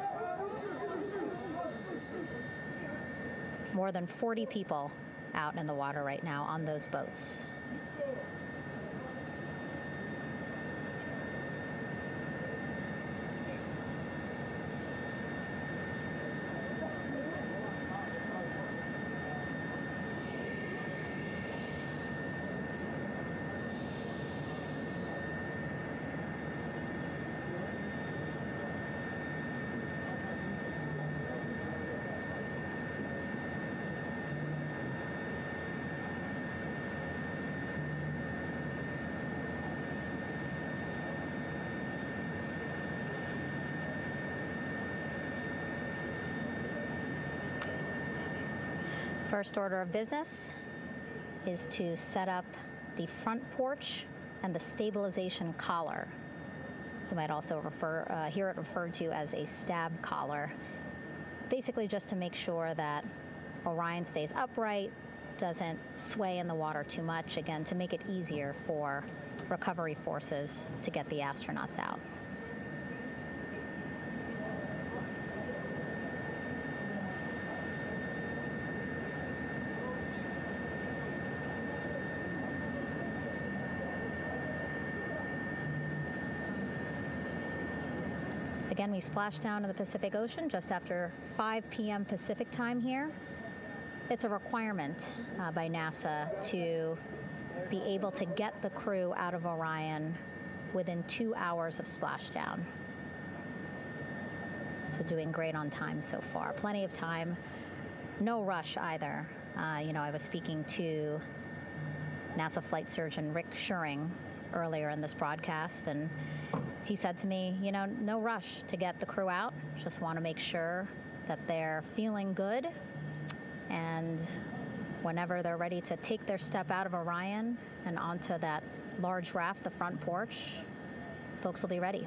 More than 40 people out in the water right now on those boats. First order of business is to set up the front porch and the stabilization collar. You might also hear it referred to as a stab collar. Basically just to make sure that Orion stays upright, doesn't sway in the water too much, again, to make it easier for recovery forces to get the astronauts out. Again, we splashed down in the Pacific Ocean just after 5 p.m. Pacific time here. It's a requirement by NASA to be able to get the crew out of Orion within 2 hours of splashdown. So doing great on time so far. Plenty of time. No rush either. I was speaking to NASA flight surgeon Rick Schuring earlier in this broadcast, and he said to me, no rush to get the crew out. Just want to make sure that they're feeling good, and whenever they're ready to take their step out of Orion and onto that large raft, the front porch, folks will be ready.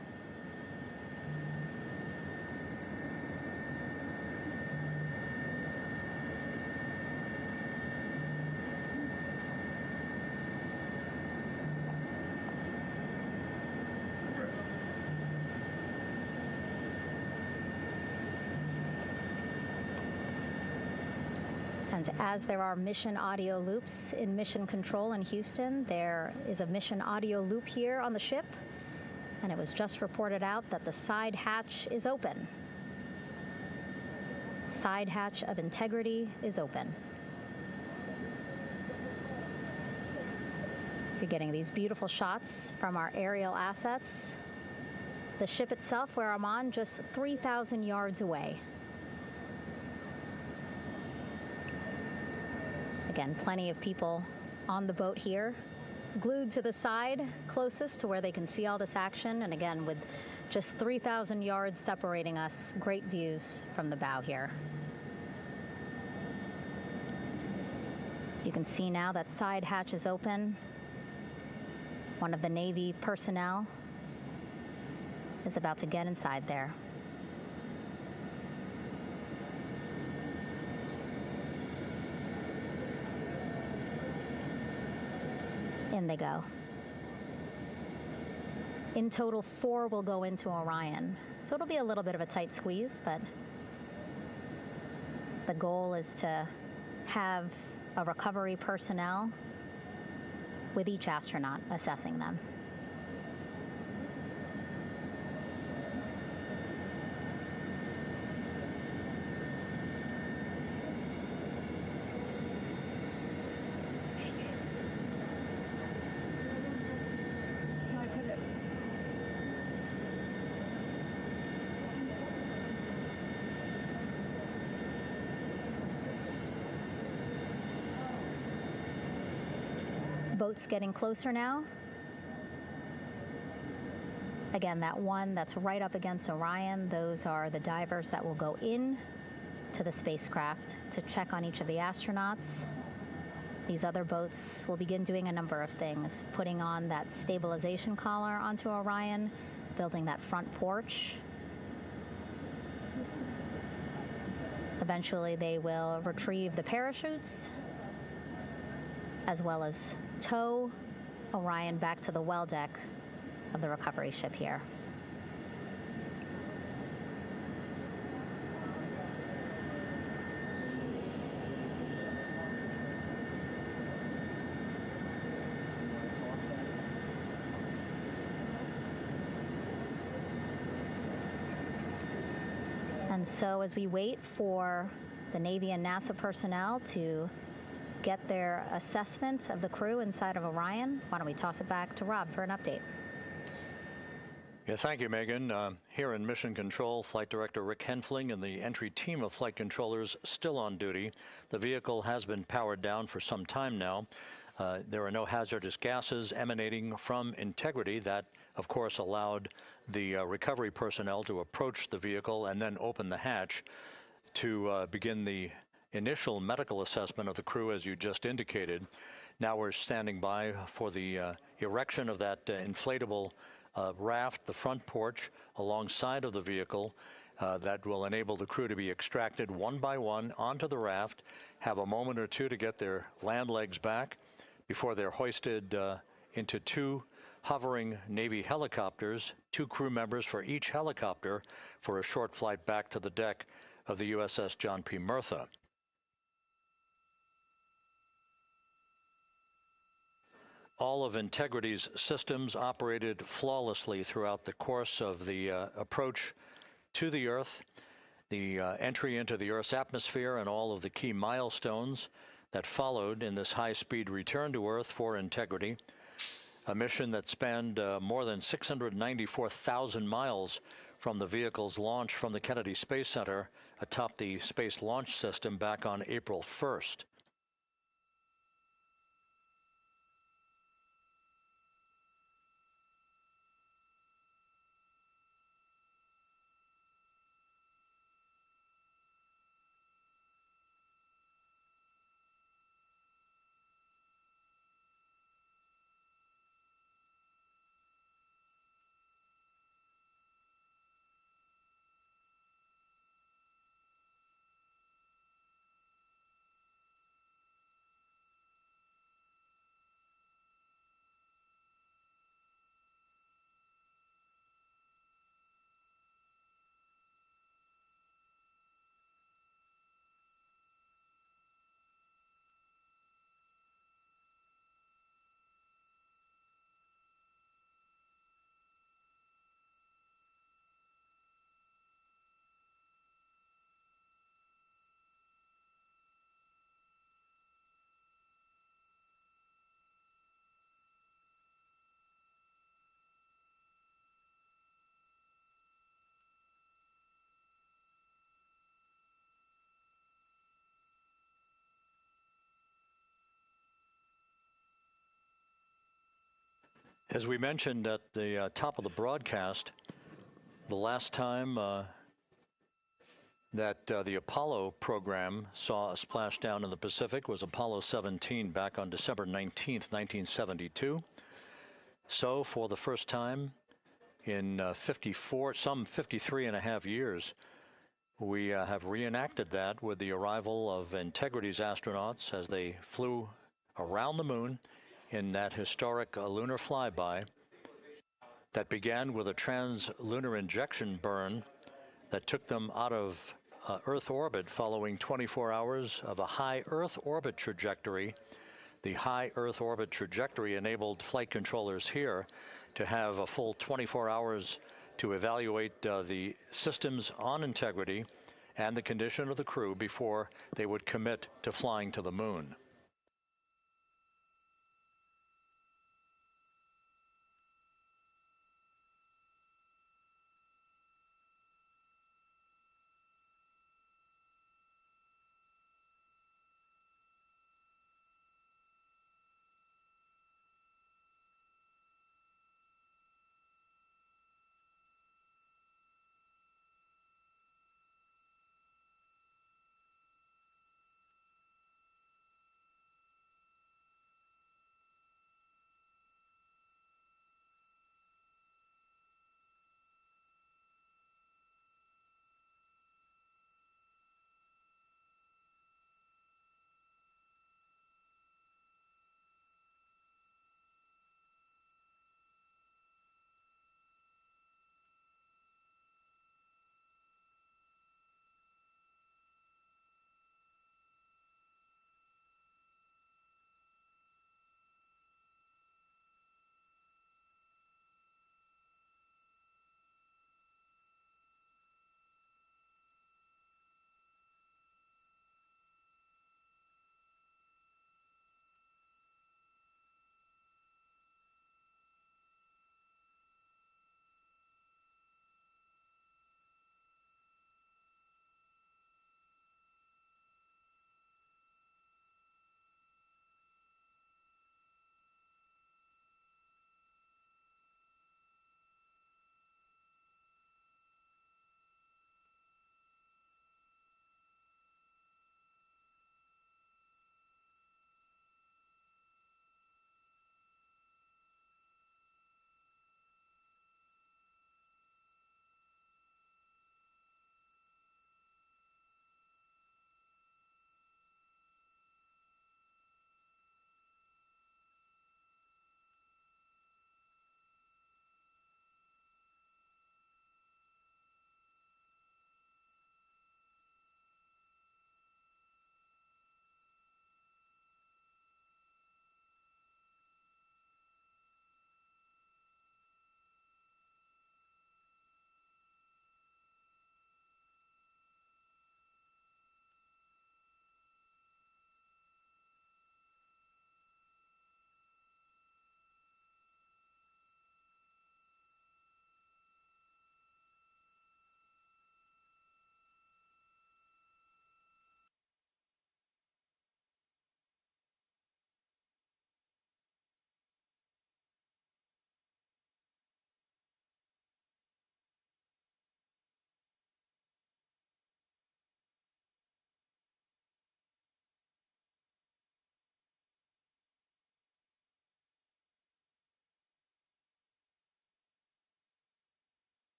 And as there are mission audio loops in mission control in Houston, there is a mission audio loop here on the ship, and it was just reported out that the side hatch is open. Side hatch of integrity is open. You're getting these beautiful shots from our aerial assets. The ship itself, where I'm on, just 3,000 yards away. Again, plenty of people on the boat here, glued to the side closest to where they can see all this action. And again, with just 3,000 yards separating us, great views from the bow here. You can see now that side hatch is open. One of the Navy personnel is about to get inside there. In they go. In total, 4 will go into Orion. So it'll be a little bit of a tight squeeze, but the goal is to have a recovery personnel with each astronaut assessing them. Boats getting closer now. Again, that one that's right up against Orion, those are the divers that will go in to the spacecraft to check on each of the astronauts. These other boats will begin doing a number of things, putting on that stabilization collar onto Orion, building that front porch. Eventually, they will retrieve the parachutes, as well as tow Orion back to the well deck of the recovery ship here. And so as we wait for the Navy and NASA personnel to get their assessment of the crew inside of Orion, why don't we toss it back to Rob for an update?
Yeah, thank you, Megan. Here in Mission Control, Flight Director Rick Henfling and the entry team of flight controllers still on duty. The vehicle has been powered down for some time now. There are no hazardous gases emanating from integrity. That, of course, allowed the recovery personnel to approach the vehicle and then open the hatch to begin the initial medical assessment of the crew, as you just indicated. Now we're standing by for the erection of that inflatable raft, the front porch, alongside of the vehicle that will enable the crew to be extracted one by one onto the raft, have a moment or two to get their land legs back before they're hoisted into 2 hovering Navy helicopters, 2 crew members for each helicopter, for a short flight back to the deck of the USS John P. Murtha. All of Integrity's systems operated flawlessly throughout the course of the approach to the Earth, the entry into the Earth's atmosphere, and all of the key milestones that followed in this high-speed return to Earth for integrity. A mission that spanned more than 694,000 miles from the vehicle's launch from the Kennedy Space Center atop the Space Launch System back on April 1st. As we mentioned at the top of the broadcast, the last time that the Apollo program saw a splashdown in the Pacific was Apollo 17 back on December 19th, 1972. So for the first time in 53 and a half years, we have reenacted that with the arrival of Integrity's astronauts as they flew around the moon in that historic lunar flyby that began with a trans-lunar injection burn that took them out of Earth orbit following 24 hours of a high Earth orbit trajectory. The high Earth orbit trajectory enabled flight controllers here to have a full 24 hours to evaluate the systems on Integrity and the condition of the crew before they would commit to flying to the moon.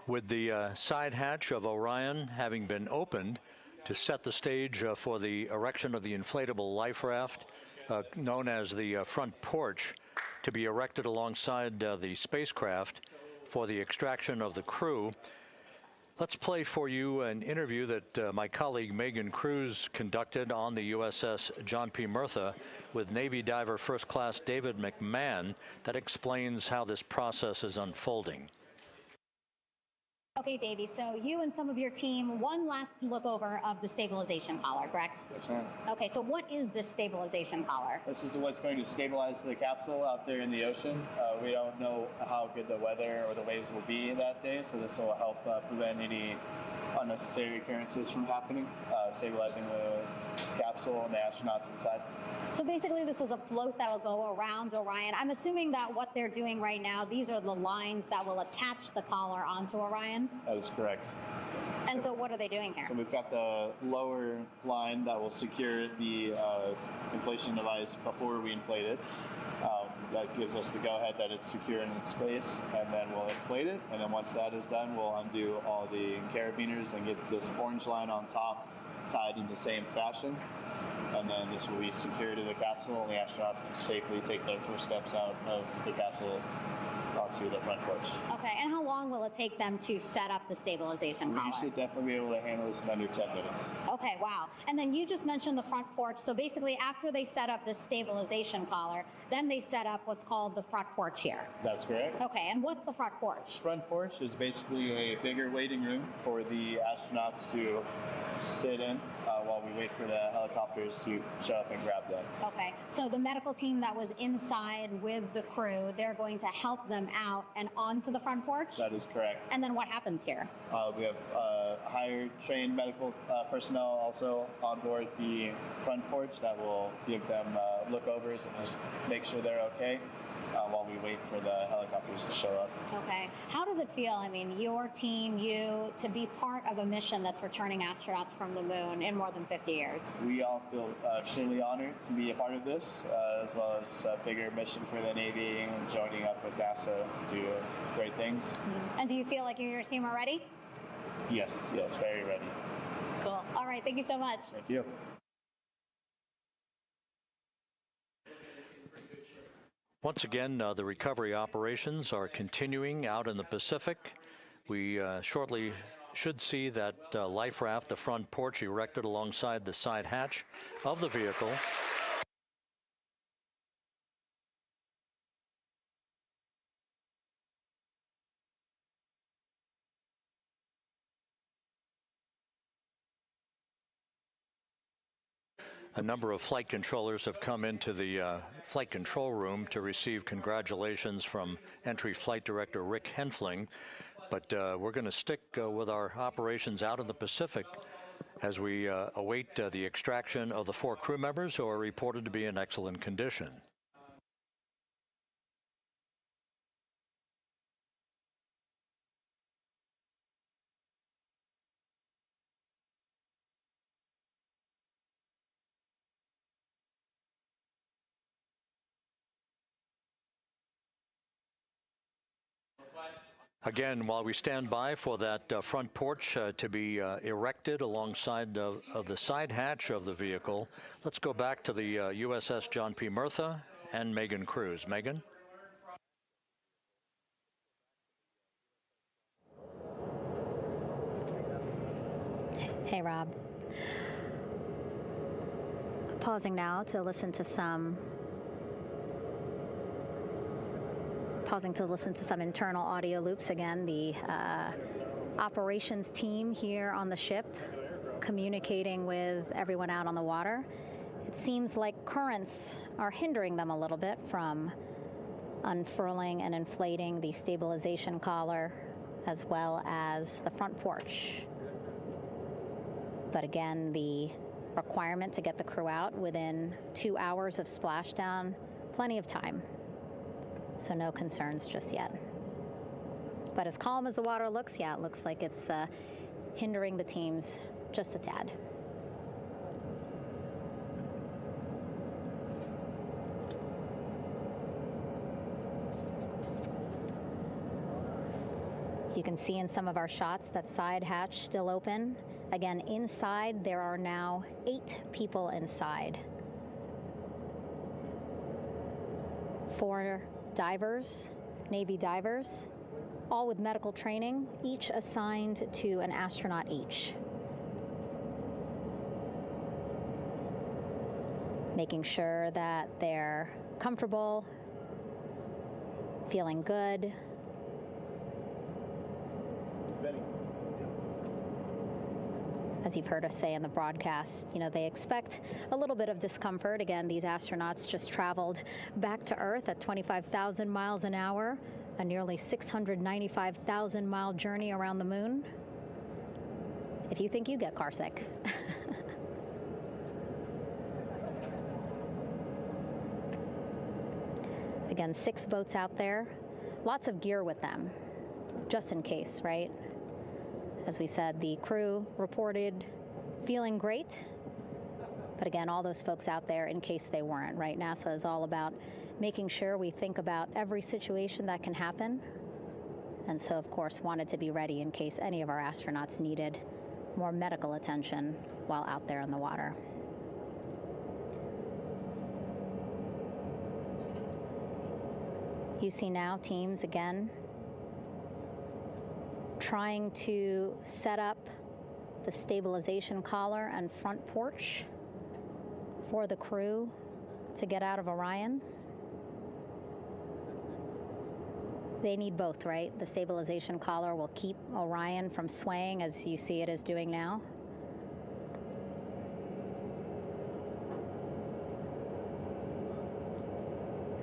With the side hatch of Orion having been opened to set the stage for the erection of the inflatable life raft, known as the front porch, to be erected alongside the spacecraft for the extraction of the crew. Let's play for you an interview that my colleague Megan Cruz conducted on the USS John P. Murtha with Navy diver First Class David McMahon that explains how this process is unfolding.
Okay, Davey, so you and some of your team, one last look over of the stabilization collar, correct?
Yes, ma'am.
Okay, so what is this stabilization collar?
This is what's going to stabilize the capsule out there in the ocean. We don't know how good the weather or the waves will be that day, so this will help prevent any unnecessary occurrences from happening, stabilizing the capsule and the astronauts inside.
So basically this is a float that will go around Orion. I'm assuming that what they're doing right now, these are the lines that will attach the collar onto Orion?
That is correct.
And so what are they doing here?
So we've got the lower line that will secure the inflation device before we inflate it. That gives us the go-ahead that it's secure in its space, and then we'll inflate it, and then once that is done, we'll undo all the carabiners and get this orange line on top tied in the same fashion, and then this will be secure to the capsule, and the astronauts can safely take their first steps out of the capsule onto the front porch.
Okay, and how long will it take them to set up the stabilization collar?
We should definitely be able to handle this in under 10 minutes.
Okay, wow. And then you just mentioned the front porch. So basically after they set up the stabilization collar, then they set up what's called the front porch here.
That's correct.
Okay, and what's the front porch?
Front porch is basically a bigger waiting room for the astronauts to sit in while we wait for the helicopters to show up and grab them.
Okay, so the medical team that was inside with the crew, they're going to help them out and onto the front porch?
That is correct.
And then what happens here?
We have hired trained medical personnel also on board the front porch that will give them lookovers and just make sure they're okay while we wait for the helicopters to show up.
Okay. How does it feel, I mean, your team, you, to be part of a mission that's returning astronauts from the moon in more than 50 years?
We all feel extremely honored to be a part of this, as well as a bigger mission for the Navy and joining up with NASA to do great things.
Mm-hmm. And do you feel like you and your team are ready?
Yes, very ready.
Cool. All right, thank you so much.
Thank you.
Once again, the recovery operations are continuing out in the Pacific. We shortly should see that life raft, the front porch, erected alongside the side hatch of the vehicle. A number of flight controllers have come into the flight control room to receive congratulations from Entry Flight Director Rick Henfling. But we're going to stick with our operations out in the Pacific as we await the extraction of the 4 crew members who are reported to be in excellent condition. Again, while we stand by for that front porch to be erected alongside of the side hatch of the vehicle, let's go back to the USS John P. Murtha and Megan Cruz. Megan?
Hey, Rob. Pausing now to listen to some internal audio loops. Again, the operations team here on the ship communicating with everyone out on the water. It seems like currents are hindering them a little bit from unfurling and inflating the stabilization collar as well as the front porch. But again, the requirement to get the crew out within 2 hours of splashdown, plenty of time. So no concerns just yet. But as calm as the water looks, yeah, it looks like it's hindering the teams just a tad. You can see in some of our shots that side hatch still open. Again, inside there are now 8 people inside. 4 divers, Navy divers, all with medical training, each assigned to an astronaut each. Making sure that they're comfortable, feeling good. As you've heard us say in the broadcast, they expect a little bit of discomfort. Again, these astronauts just traveled back to Earth at 25,000 miles an hour, a nearly 695,000-mile journey around the moon. If you think you get carsick. Again, 6 boats out there, lots of gear with them, just in case, right? As we said, the crew reported feeling great, but again, all those folks out there in case they weren't, right? NASA is all about making sure we think about every situation that can happen, and so, of course, wanted to be ready in case any of our astronauts needed more medical attention while out there in the water. You see now teams, again, trying to set up the stabilization collar and front porch for the crew to get out of Orion. They need both, right? The stabilization collar will keep Orion from swaying as you see it is doing now.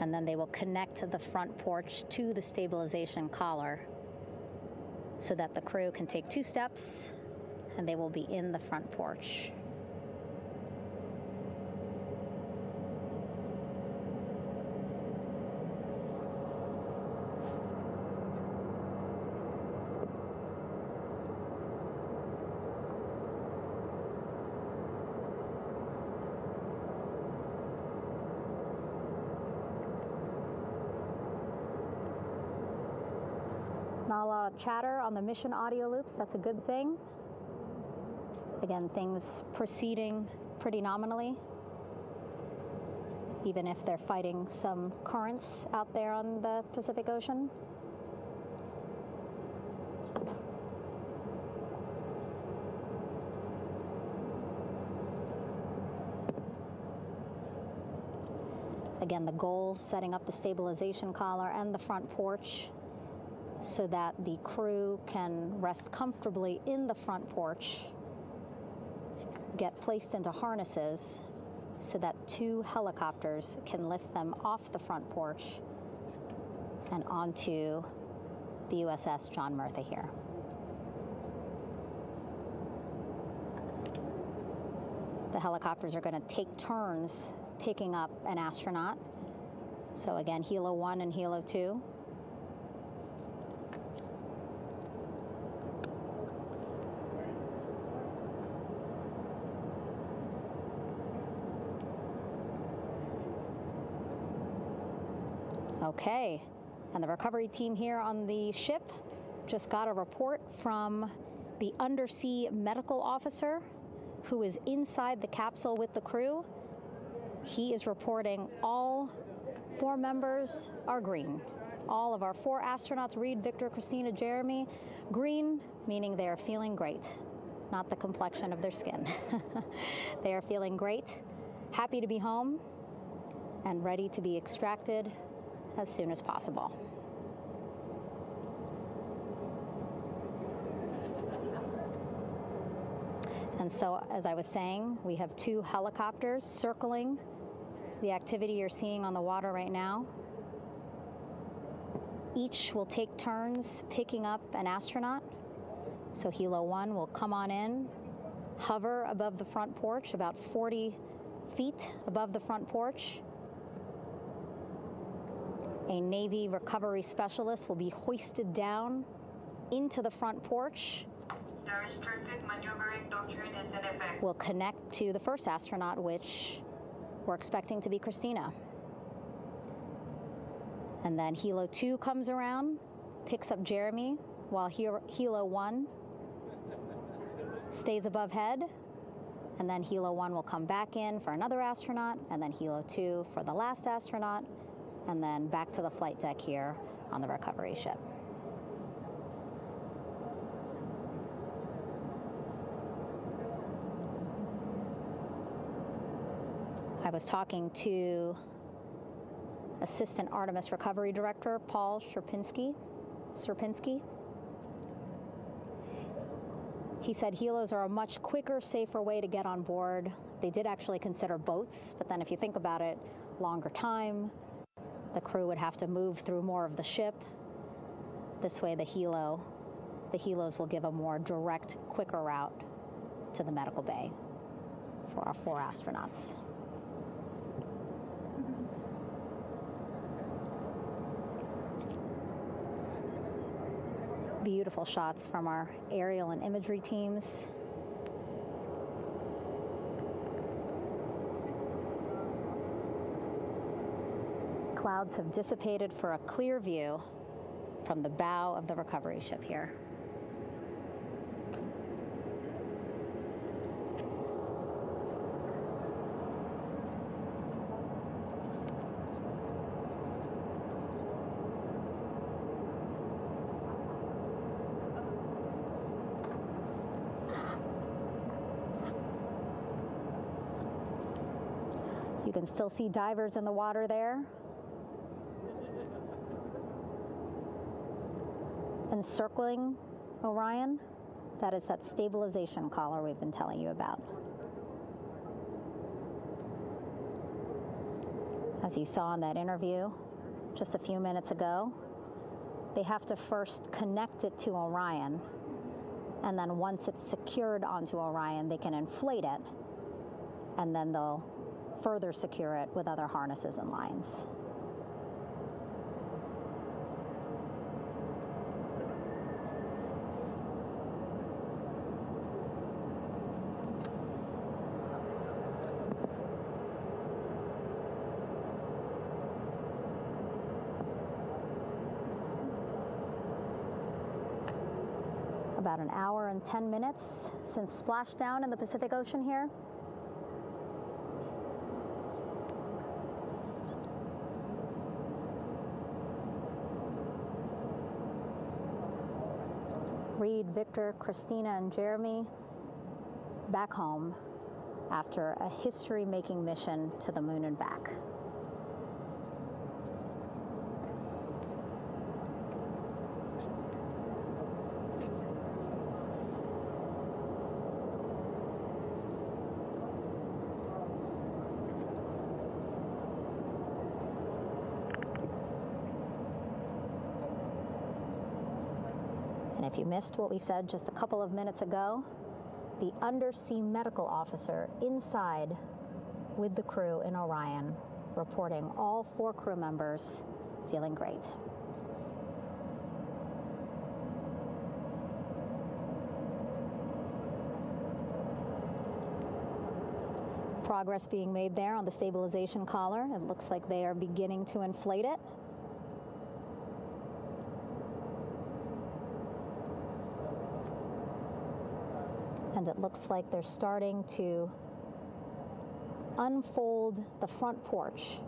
And then they will connect the front porch to the stabilization collar so that the crew can take 2 steps and they will be in the front porch. Not a lot of chatter on the mission audio loops. That's a good thing. Again, things proceeding pretty nominally, even if they're fighting some currents out there on the Pacific Ocean. Again, the goal, setting up the stabilization collar and the front porch so that the crew can rest comfortably in the front porch, get placed into harnesses so that 2 helicopters can lift them off the front porch and onto the USS John Murtha here. The helicopters are going to take turns picking up an astronaut. So again, Helo 1 and Helo 2. Okay, and the recovery team here on the ship just got a report from the undersea medical officer who is inside the capsule with the crew. He is reporting all 4 members are green. All of our 4 astronauts, Reed, Victor, Christina, Jeremy, green, meaning they are feeling great, not the complexion of their skin. They are feeling great, happy to be home, and ready to be extracted as soon as possible. And so, as I was saying, we have 2 helicopters circling the activity you're seeing on the water right now. Each will take turns picking up an astronaut. So Helo 1 will come on in, hover above the front porch, about 40 feet above the front porch. A Navy recovery specialist will be hoisted down into the front porch.
The restricted maneuvering doctrine is in effect.
Will connect to the first astronaut, which we're expecting to be Christina. And then Helo 2 comes around, picks up Jeremy, while Helo 1 stays above head, and then Helo 1 will come back in for another astronaut, and then Helo 2 for the last astronaut, and then back to the flight deck here on the recovery ship. I was talking to Assistant Artemis Recovery Director Paul Sierpinski. He said helos are a much quicker, safer way to get on board. They did actually consider boats, but then if you think about it, longer time, the crew would have to move through more of the ship. This way the helos will give a more direct, quicker route to the medical bay for our 4 astronauts. Beautiful shots from our aerial and imagery teams. Clouds have dissipated for a clear view from the bow of the recovery ship here. You can still see divers in the water there. Encircling Orion, that is that stabilization collar we've been telling you about. As you saw in that interview just a few minutes ago, they have to first connect it to Orion, and then once it's secured onto Orion, they can inflate it, and then they'll further secure it with other harnesses and lines. About an hour and 10 minutes since splashdown in the Pacific Ocean here. Reed, Victor, Christina, and Jeremy back home after a history-making mission to the moon and back. If you missed what we said just a couple of minutes ago, the undersea medical officer inside with the crew in Orion reporting all 4 crew members feeling great. Progress being made there on the stabilization collar. It looks like they are beginning to inflate it. And it looks like they're starting to unfold the front porch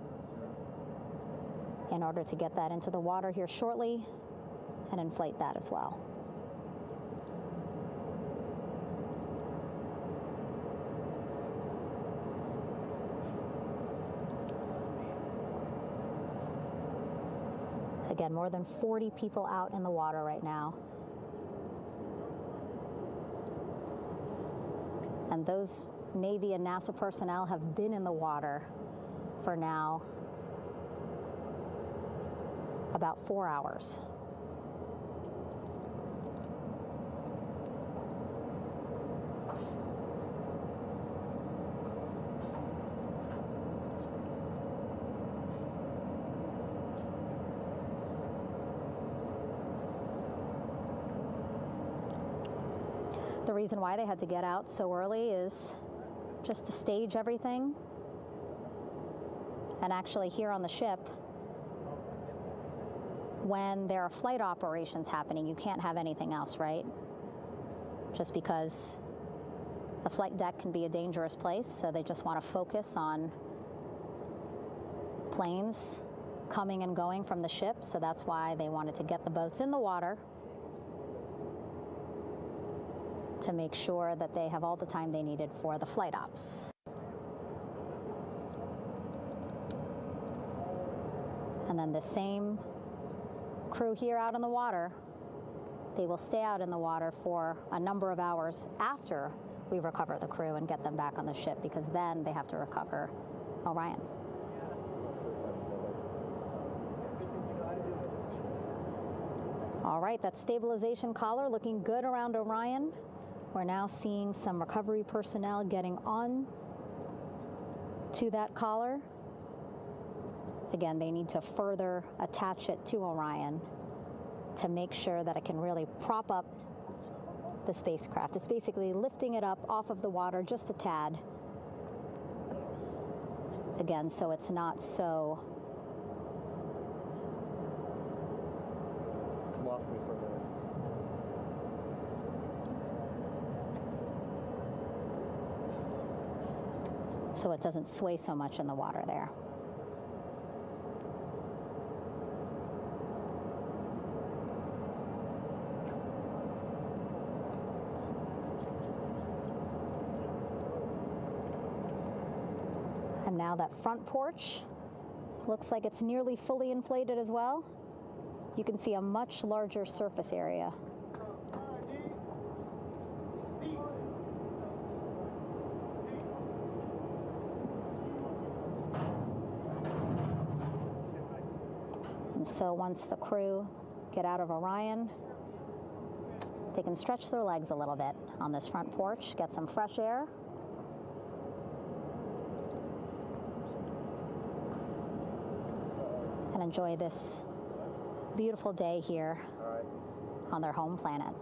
in order to get that into the water here shortly and inflate that as well. Again, more than 40 people out in the water right now. And those Navy and NASA personnel have been in the water for now about 4 hours. The reason why they had to get out so early is just to stage everything. And actually here on the ship, when there are flight operations happening, you can't have anything else, right? Just because the flight deck can be a dangerous place, so they just want to focus on planes coming and going from the ship, so that's why they wanted to get the boats in the water to make sure that they have all the time they needed for the flight ops. And then the same crew here out in the water, they will stay out in the water for a number of hours after we recover the crew and get them back on the ship, because then they have to recover Orion. All right, that stabilization collar looking good around Orion. We're now seeing some recovery personnel getting on to that collar. Again, they need to further attach it to Orion to make sure that it can really prop up the spacecraft. It's basically lifting it up off of the water just a tad. Again, so it's not so so it doesn't sway so much in the water there. And now that front porch looks like it's nearly fully inflated as well. You can see a much larger surface area. And so once the crew get out of Orion, they can stretch their legs a little bit on this front porch, get some fresh air. And enjoy this beautiful day here on their home planet.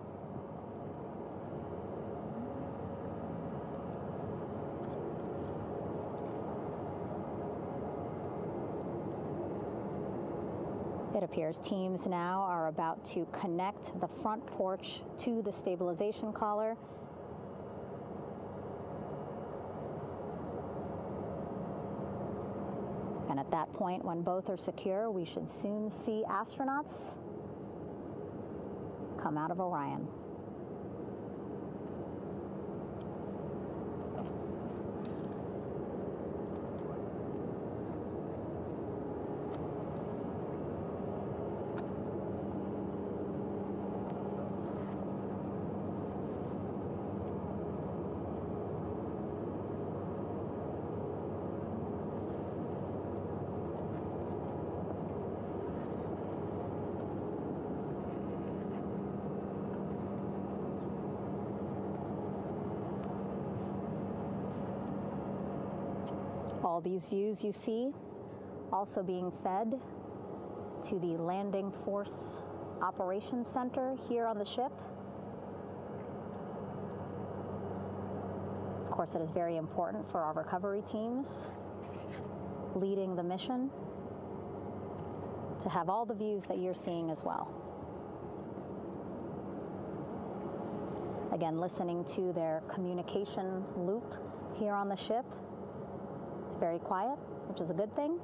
It appears teams now are about to connect the front porch to the stabilization collar. And at that point, when both are secure, we should soon see astronauts come out of Orion. All these views you see also being fed to the Landing Force Operations Center here on the ship. Of course, it is very important for our recovery teams leading the mission to have all the views that you're seeing as well. Again, listening to their communication loop here on the ship. Very quiet, which is a good thing.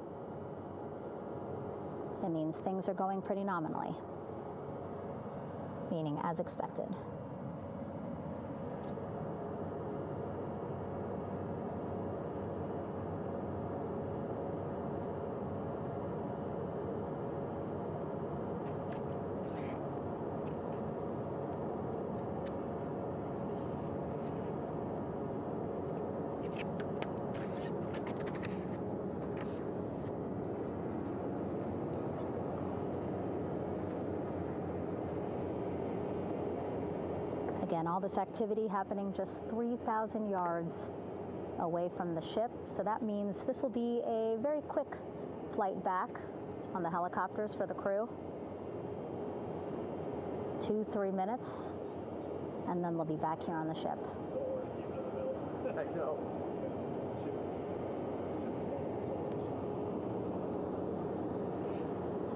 It means things are going pretty nominally, meaning as expected. Again, all this activity happening just 3,000 yards away from the ship. So that means this will be a very quick flight back on the helicopters for the crew. 2-3 minutes, and then they'll be back here on the ship.
I know.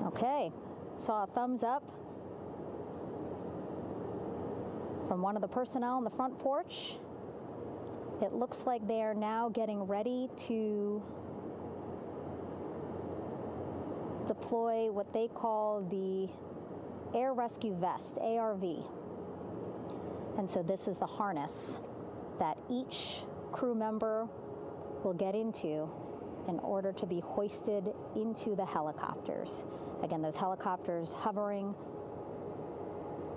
Okay, saw a thumbs up from one of the personnel on the front porch. It looks like they are now getting ready to deploy what they call the Air Rescue Vest, ARV. And so this is the harness that each crew member will get into in order to be hoisted into the helicopters. Again, those helicopters hovering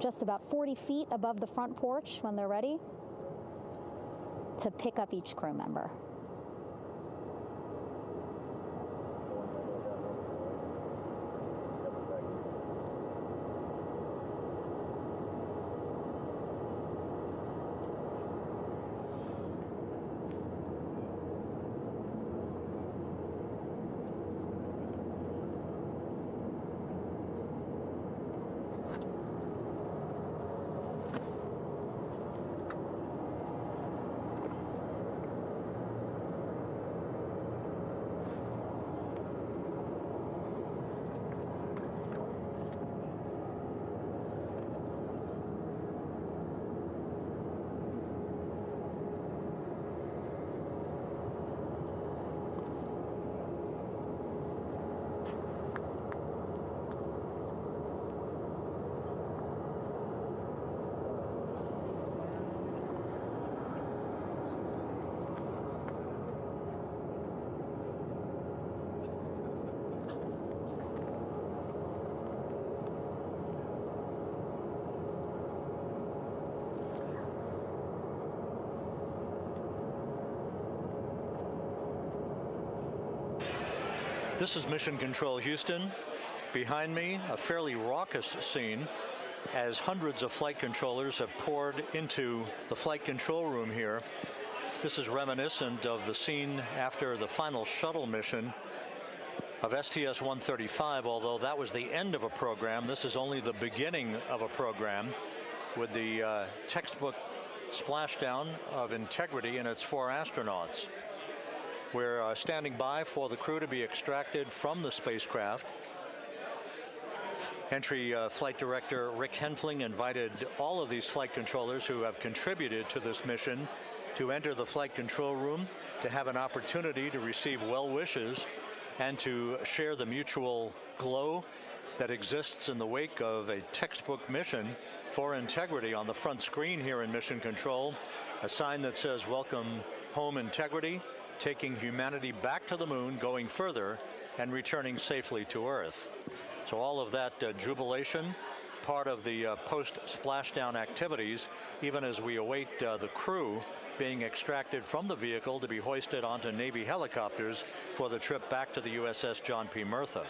just about 40 feet above the front porch when they're ready to pick up each crew member.
This is Mission Control Houston. Behind me, a fairly raucous scene as hundreds of flight controllers have poured into the flight control room here. This is reminiscent of the scene after the final shuttle mission of STS-135, although that was the end of a program. This is only the beginning of a program with the textbook splashdown of Integrity and its 4 astronauts. We're standing by for the crew to be extracted from the spacecraft. Entry Flight Director Rick Henfling invited all of these flight controllers who have contributed to this mission to enter the flight control room to have an opportunity to receive well wishes and to share the mutual glow that exists in the wake of a textbook mission for Integrity. On the front screen here in Mission Control, a sign that says "Welcome Home Integrity, taking humanity back to the moon, going further, and returning safely to Earth." So all of that jubilation, part of the post-splashdown activities, even as we await the crew being extracted from the vehicle to be hoisted onto Navy helicopters for the trip back to the USS John P. Murtha.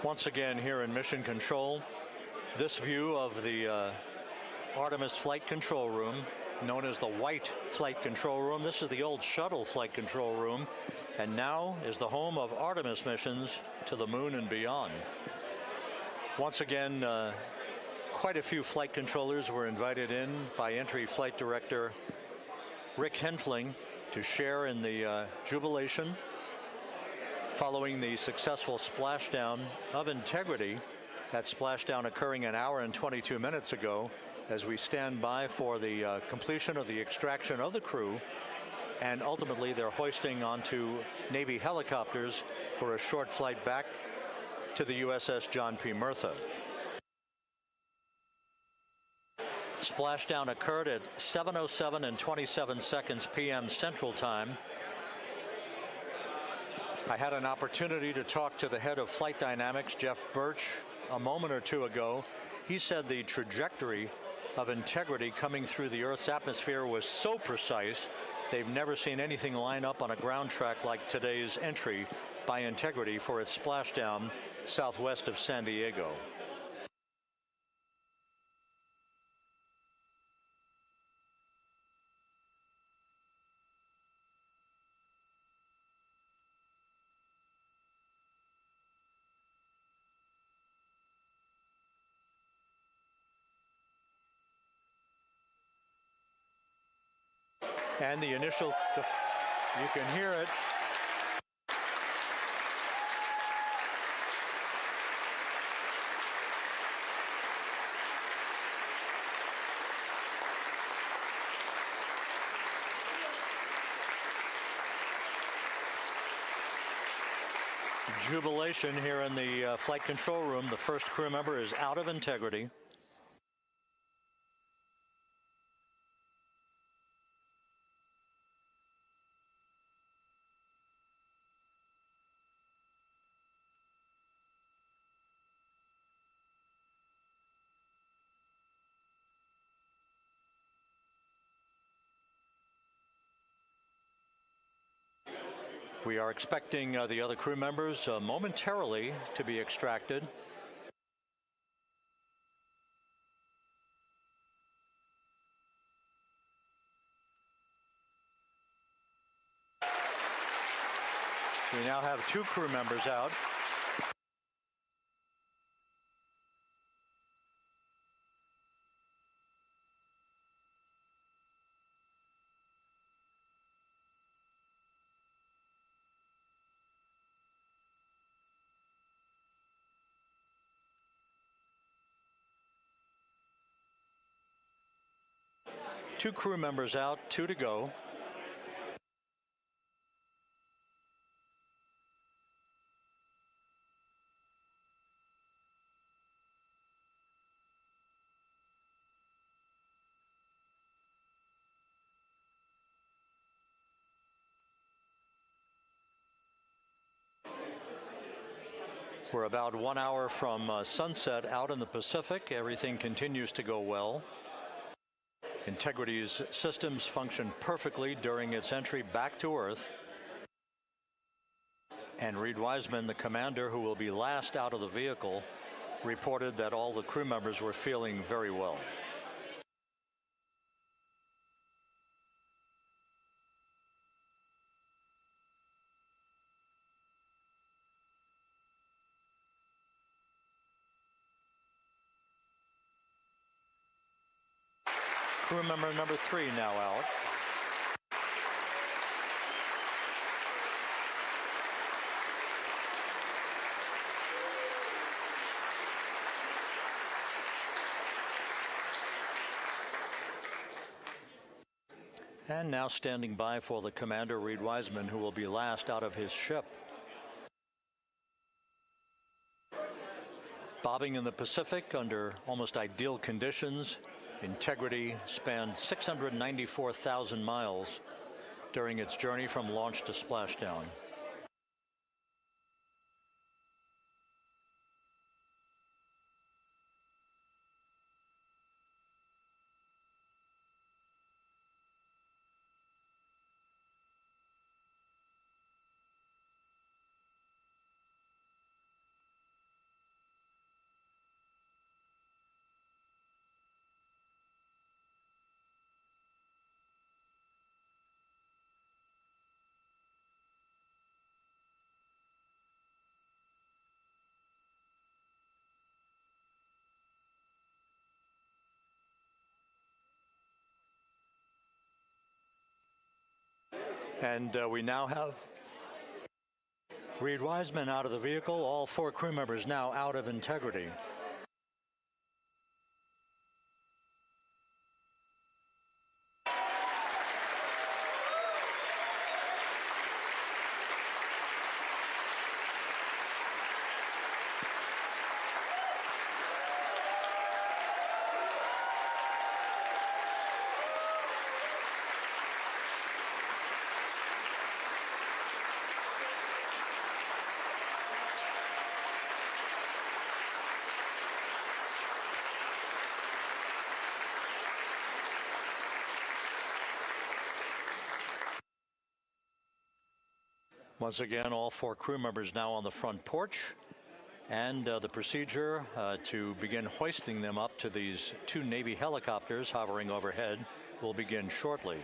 Once again here in Mission Control, this view of the Artemis Flight Control Room, known as the White Flight Control Room. This is the old shuttle flight control room, and now is the home of Artemis missions to the moon and beyond. Once again, quite a few flight controllers were invited in by Entry Flight Director Rick Henfling to share in the jubilation following the successful splashdown of Integrity. That splashdown occurring an hour and 22 minutes ago, as we stand by for the completion of the extraction of the crew and ultimately their hoisting onto Navy helicopters for a short flight back to the USS John P. Murtha. Splashdown occurred at 7:07 and 27 seconds p.m. Central Time. I had an opportunity to talk to the head of flight dynamics, Jeff Birch, a moment or two ago. He said the trajectory of Integrity coming through the Earth's atmosphere was so precise, they've never seen anything line up on a ground track like today's entry by Integrity for its splashdown southwest of San Diego. And the initial, you can hear it. Jubilation here in the flight control room. The first crew member is out of Integrity. We are expecting the other crew members momentarily to be extracted. We now have 2 crew members out. Two crew members out, 2 to go. We're about 1 hour from sunset out in the Pacific. Everything continues to go well. Integrity's systems function perfectly during its entry back to Earth. And Reed Wiseman, the commander who will be last out of the vehicle, reported that all the crew members were feeling very well. Crew member number 3 now out. And now standing by for the commander, Reed Wiseman, who will be last out of his ship. Bobbing in the Pacific under almost ideal conditions, Integrity spanned 694,000 miles during its journey from launch to splashdown. And we now have Reed Wiseman out of the vehicle, all 4 crew members now out of Integrity. Once again, all 4 crew members now on the front porch, and the procedure to begin hoisting them up to these 2 Navy helicopters hovering overhead will begin shortly.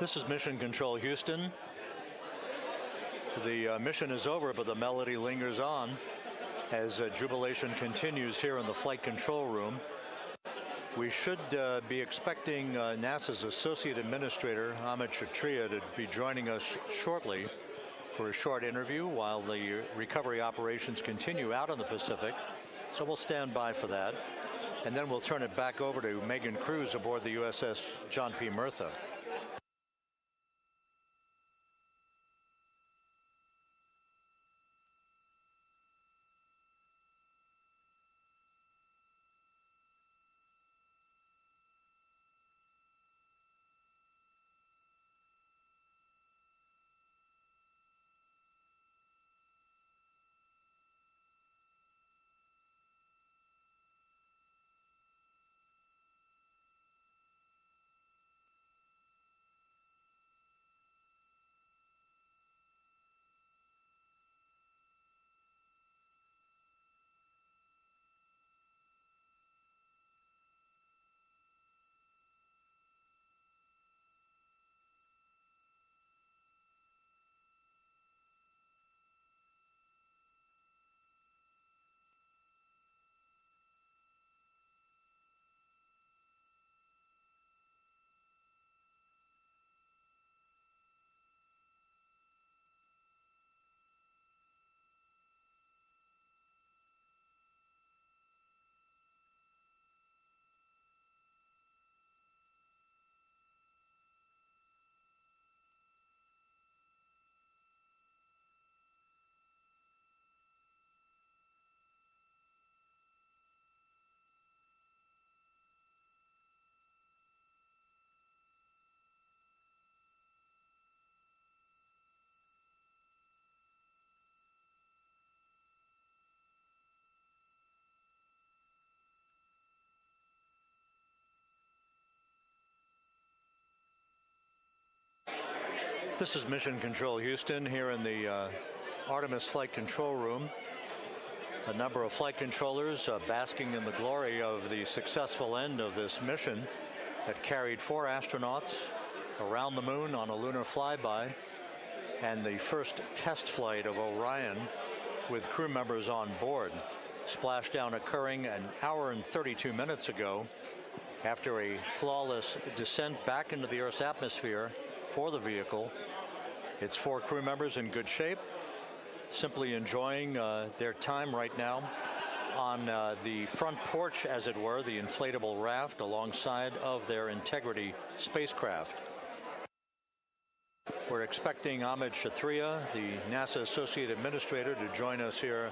This is Mission Control Houston. The mission is over, but the melody lingers on as jubilation continues here in the flight control room. We should be expecting NASA's Associate Administrator, Amit Kshatriya, to be joining us shortly for a short interview while the recovery operations continue out in the Pacific. So we'll stand by for that. And then we'll turn it back over to Megan Cruz aboard the USS John P. Murtha. This is Mission Control Houston here in the Artemis flight control room. A number of flight controllers basking in the glory of the successful end of this mission that carried 4 astronauts around the moon on a lunar flyby, and the first test flight of Orion with crew members on board. Splashdown occurring an hour and 32 minutes ago after a flawless descent back into the Earth's atmosphere for the vehicle. Its 4 crew members in good shape, simply enjoying their time right now on the front porch, as it were, the inflatable raft alongside of their Integrity spacecraft. We're expecting Amit Kshatriya, the NASA Associate Administrator, to join us here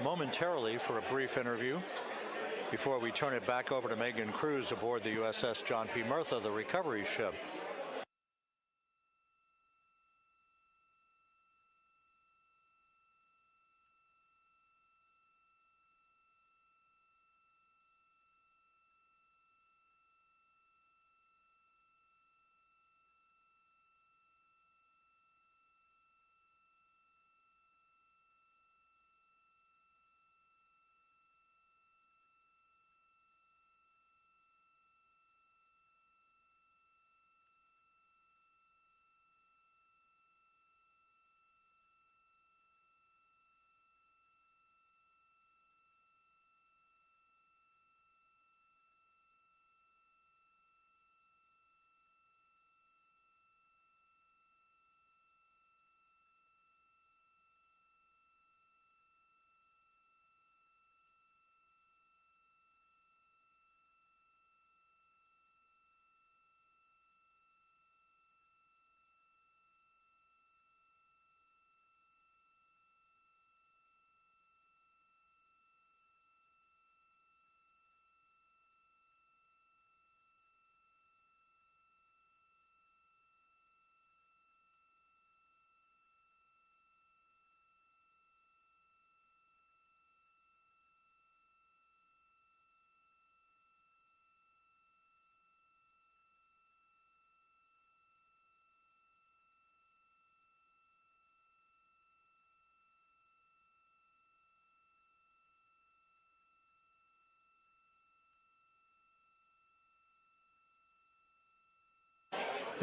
momentarily for a brief interview before we turn it back over to Megan Cruz aboard the USS John P. Murtha, the recovery ship.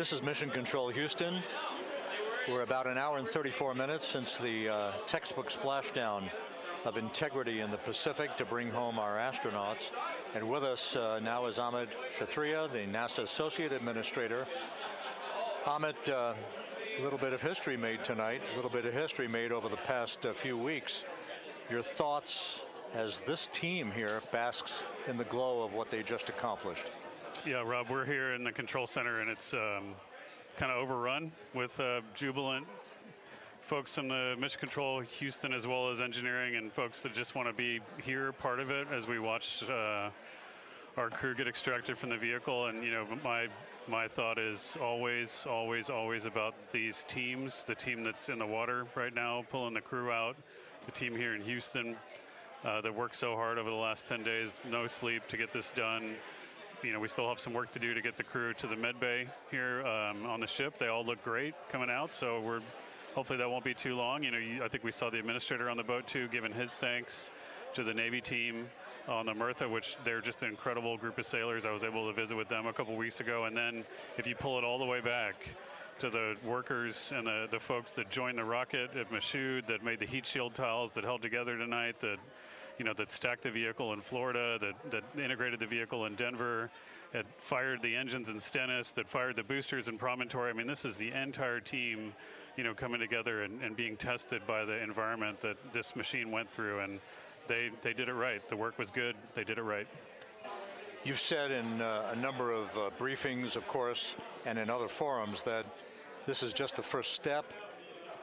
This is Mission Control Houston. We're about an hour and 34 minutes since the textbook splashdown of integrity in the Pacific to bring home our astronauts. And with us now is Amit Kshatriya, the NASA Associate Administrator. Amit, a little bit of history made tonight, a little bit of history made over the past few weeks. Your thoughts as this team here basks in the glow of what they just accomplished?
Yeah, Rob, we're here in the control center, and it's kind of overrun with jubilant folks in the Mission Control Houston, as well as engineering, and folks that just want to be here, part of it, as we watch our crew get extracted from the vehicle. And you know, my thought is always about these teams, the team that's in the water right now pulling the crew out, the team here in Houston that worked so hard over the last 10 days, no sleep to get this done. You know, we still have some work to do to get the crew to the med bay here on the ship. They all look great coming out, so hopefully that won't be too long. You know, I think we saw the administrator on the boat too, giving his thanks to the Navy team on the Mirtha, which they're just an incredible group of sailors. I was able to visit with them a couple weeks ago. And then if you pull it all the way back to the workers and the folks that joined the rocket at Michoud, that made the heat shield tiles that held together tonight, that stacked the vehicle in Florida, that integrated the vehicle in Denver, that fired the engines in Stennis, that fired the boosters in Promontory. I mean, this is the entire team, coming together and being tested by the environment that this machine went through, and they did it right. The work was good. They did it right.
You've said in a number of briefings, of course, and in other forums that this is just the first step.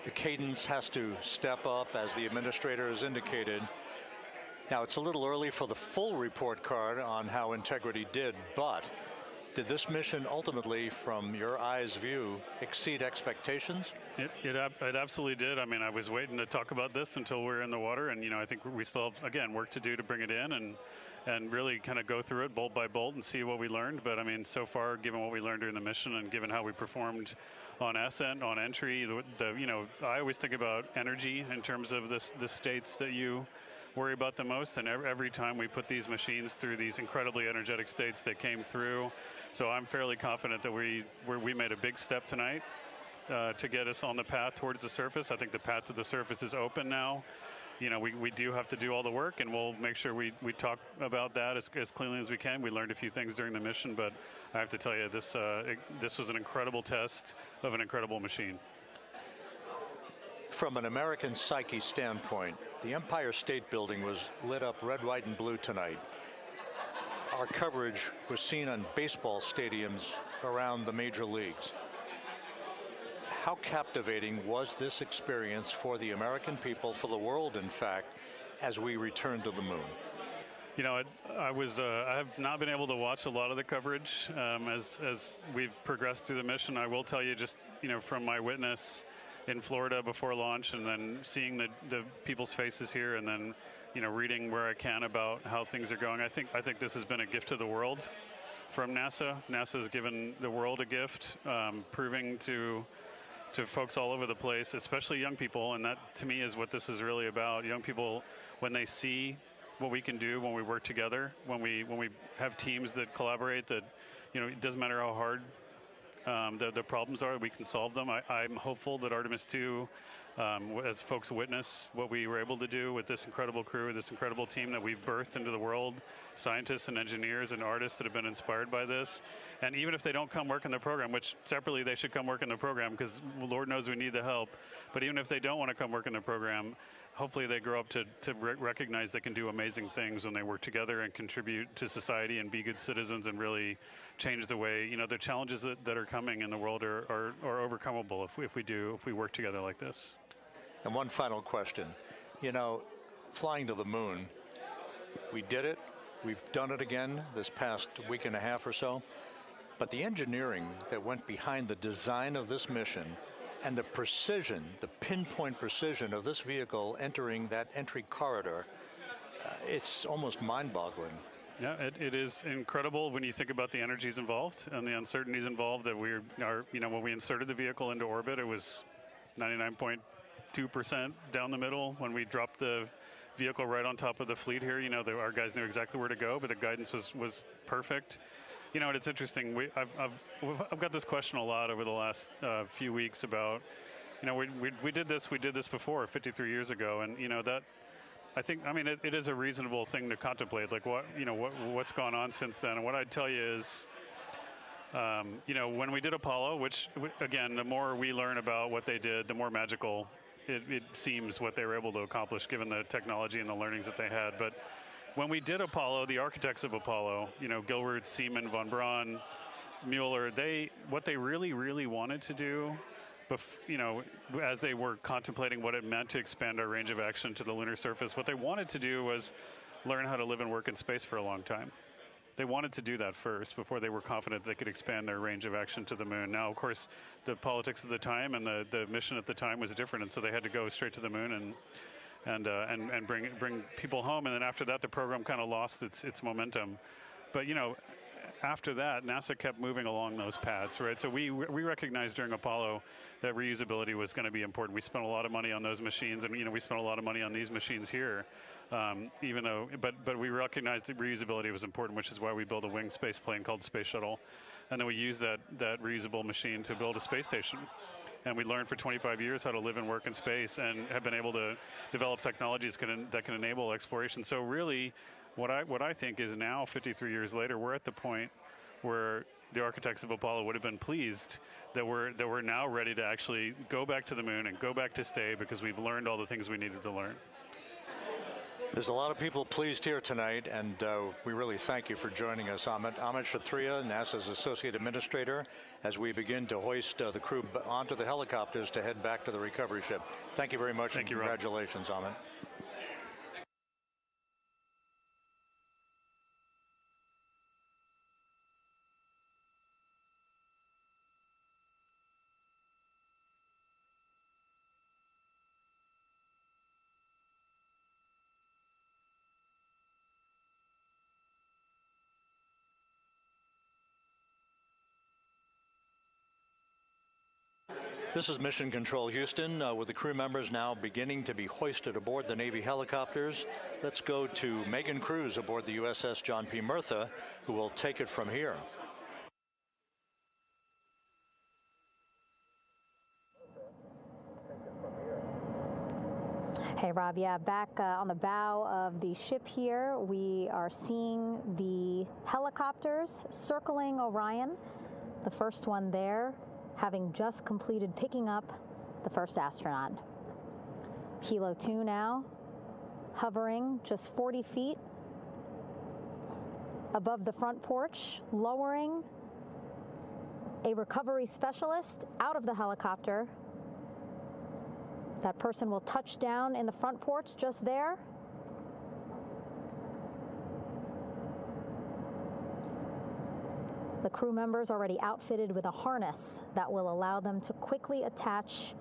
The cadence has to step up, as the administrator has indicated. Now, it's a little early for the full report card on how Integrity did, but did this mission ultimately, from your eyes view, exceed expectations?
It absolutely did. I mean, I was waiting to talk about this until we're in the water, and I think we still have, again, work to do to bring it in and really kind of go through it bolt by bolt and see what we learned. But I mean, so far, given what we learned during the mission and given how we performed on ascent, on entry, I always think about energy in terms of the states that you worry about the most, and every time we put these machines through these incredibly energetic states, they came through. So I'm fairly confident that we made a big step tonight to get us on the path towards the surface. I think the path to the surface is open now. We do have to do all the work, and we'll make sure we talk about that as cleanly as we can. We learned a few things during the mission, but I have to tell you, this was an incredible test of an incredible machine.
From an American psyche standpoint, the Empire State Building was lit up red, white, and blue tonight. Our coverage was seen on baseball stadiums around the major leagues. How captivating was this experience for the American people, for the world, in fact, as we returned to the moon? I have not been able to watch a lot of the coverage as we've progressed through the mission. I will tell you, just from my witness in Florida before launch, and then seeing the people's faces here, and then reading where I can about how things are going. I think this has been a gift to the world from NASA. NASA has given the world a gift, proving to folks all over the place, especially young people, and that to me is what this is really about. Young people, when they see what we can do when we work together, when we have teams that collaborate, that it doesn't matter how hard the problems are, we can solve them. I'm hopeful that Artemis II, as folks witness what we were able to do with this incredible crew, this incredible team that we've birthed into the world, scientists and engineers and artists that have been inspired by this. And even if they don't come work in the program, which separately they should come work in the program, because Lord knows we need the help, but even if they don't want to come work in the program, hopefully they grow up to recognize they can do amazing things when they work together and contribute to society and be good citizens and really change the way, the challenges that are coming in the world are overcomable if we work together like this. And one final question. Flying to the moon, we did it. We've done it again this past week and a half or so. But the engineering that went behind the design of this mission and the precision, the pinpoint precision of this vehicle entering that entry corridor, it's almost mind-boggling.
Yeah, it is incredible when you think about the energies involved and the uncertainties involved. That when we inserted the vehicle into orbit, it was 99.2% down the middle. When we dropped the vehicle right on top of the fleet here, our guys knew exactly where to go, but the guidance was perfect. You know, it's interesting. I've got this question a lot over the last few weeks about, you know, we did this before 53 years ago, and you know that. I mean, it is a reasonable thing to contemplate, like what's gone on since then. And what I'd tell you is, you know, when we did Apollo, which again, the more we learn about what they did, the more magical it seems what they were able to accomplish given the technology and the learnings that they had. But when we did Apollo, the architects of Apollo, you know, Gilbert, Seaman, von Braun, Mueller, what they really wanted to do, you know, as they were contemplating what it meant to expand our range of action to the lunar surface, what they wanted to do was learn how to live and work in space for a long time. They wanted to do that first before they were confident they could expand their range of action to the moon. Now, of course, the politics of the time and the mission at the time was different, and so they had to go straight to the moon and bring people home. And then after that, the program kind of lost its momentum. But you know, after that, NASA kept moving along those paths, right? So we recognized during Apollo that reusability was going to be important. We spent a lot of money on those machines, and you know, we spent a lot of money on these machines here. Even though, but we recognized that reusability was important, which is why we built a winged space plane called Space Shuttle, and then we used that reusable machine to build a space station. And we learned for 25 years how to live and work in space, and have been able to develop technologies that can enable exploration. So really, what I think is now, 53 years later, we're at the point where the architects of Apollo would have been pleased that we're now ready to actually go back to the moon and go back to stay, because we've learned all the things we needed to learn.
There's a lot of people pleased here tonight, and we really thank you for joining us. Amit Kshatriya, NASA's Associate Administrator, as we begin to hoist the crew onto the helicopters to head back to the recovery ship. Thank you very much.
Thank you,
congratulations, Amit. This is Mission Control Houston, with the crew members now beginning to be hoisted aboard the Navy helicopters. Let's go to Megan Cruz aboard the USS John P. Murtha, who will take it from here.
Hey, Rob. Yeah, back on the bow of the ship here, we are seeing the helicopters circling Orion. The first one there, having just completed picking up the first astronaut. Helo 2 now, hovering just 40 feet above the front porch, lowering a recovery specialist out of the helicopter. That person will touch down in the front porch just there. The crew members already outfitted with a harness that will allow them to quickly attach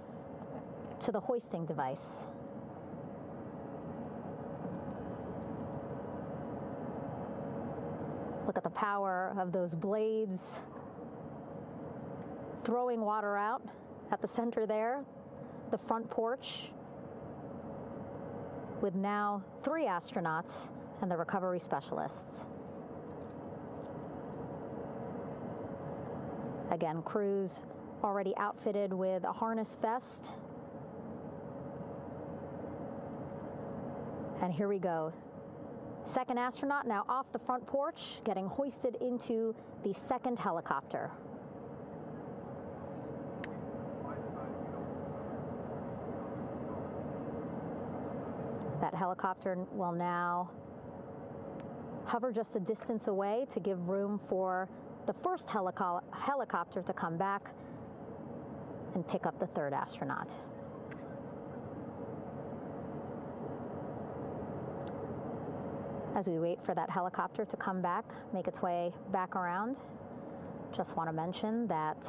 to the hoisting device. Look at the power of those blades throwing water out at the center there, the front porch, with now 3 astronauts and the recovery specialists. Again, crews already outfitted with a harness vest. And here we go. Second astronaut now off the front porch, getting hoisted into the second helicopter. That helicopter will now hover just a distance away to give room for the first helicopter to come back and pick up the third astronaut. As we wait for that helicopter to come back, make its way back around, just want to mention that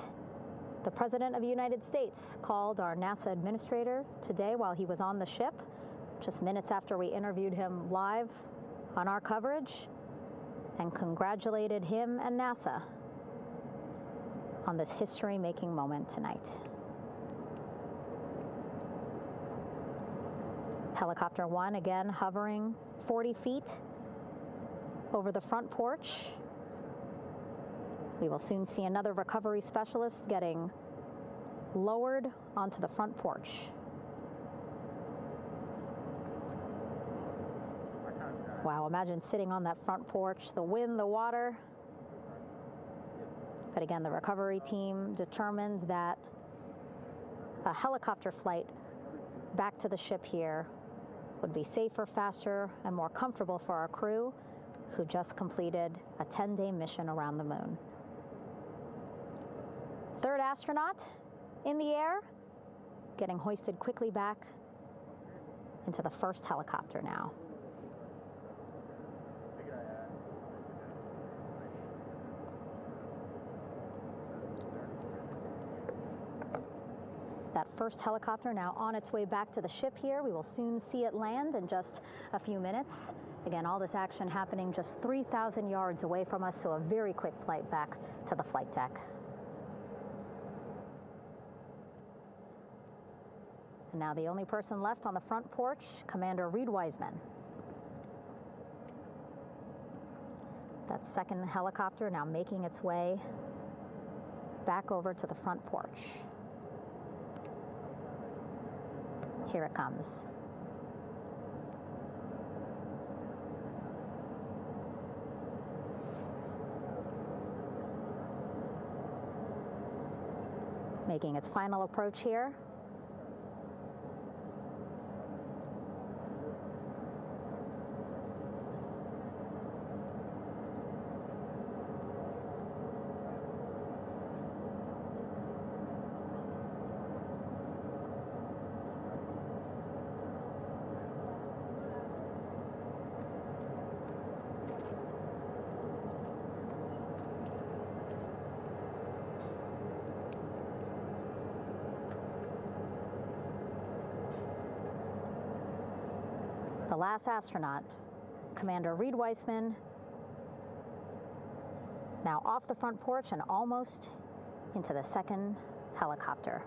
the President of the United States called our NASA administrator today while he was on the ship, just minutes after we interviewed him live on our coverage, and congratulated him and NASA on this history-making moment tonight. Helicopter 1 again hovering 40 feet over the front porch. We will soon see another recovery specialist getting lowered onto the front porch. Wow, imagine sitting on that front porch, the wind, the water. But again, the recovery team determined that a helicopter flight back to the ship here would be safer, faster, and more comfortable for our crew who just completed a 10-day mission around the moon. Third astronaut in the air, getting hoisted quickly back into the first helicopter now. That first helicopter now on its way back to the ship here. We will soon see it land in just a few minutes. Again, all this action happening just 3,000 yards away from us, so a very quick flight back to the flight deck. And now the only person left on the front porch, Commander Reed Wiseman. That second helicopter now making its way back over to the front porch. Here it comes. Making its final approach here. The last astronaut, Commander Reed Wiseman, now off the front porch and almost into the second helicopter.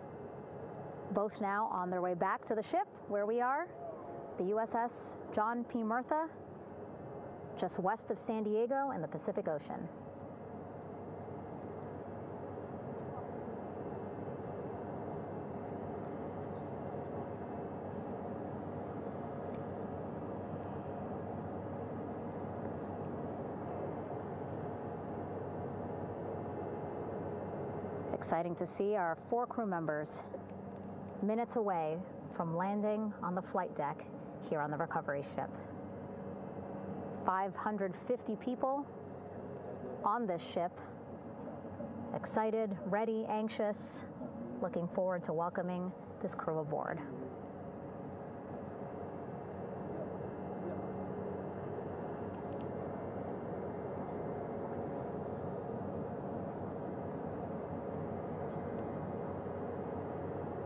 Both now on their way back to the ship where we are, the USS John P. Murtha, just west of San Diego in the Pacific Ocean. Exciting to see our 4 crew members minutes away from landing on the flight deck here on the recovery ship. 550 people on this ship, excited, ready, anxious, looking forward to welcoming this crew aboard.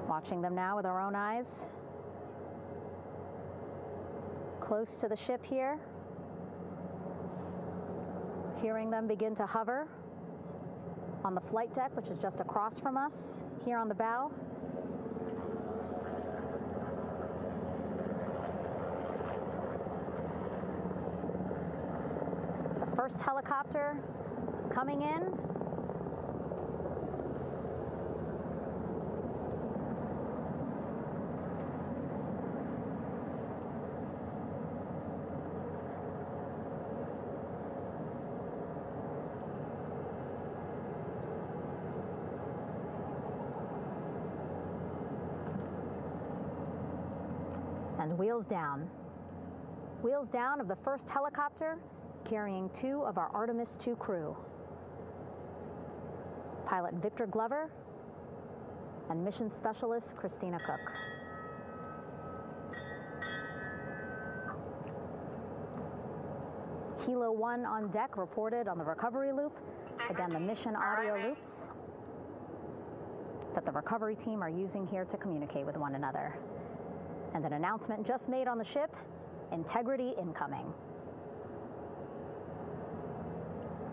Watching them now with our own eyes. Close to the ship here. Hearing them begin to hover on the flight deck, which is just across from us, here on the bow. The first helicopter coming in. And wheels down. Wheels down of the first helicopter carrying 2 of our Artemis II crew. Pilot Victor Glover and mission specialist Christina Cook. Kilo 1 on deck reported on the recovery loop. Again, the mission audio loops that the recovery team are using here to communicate with one another. And an announcement just made on the ship, integrity incoming.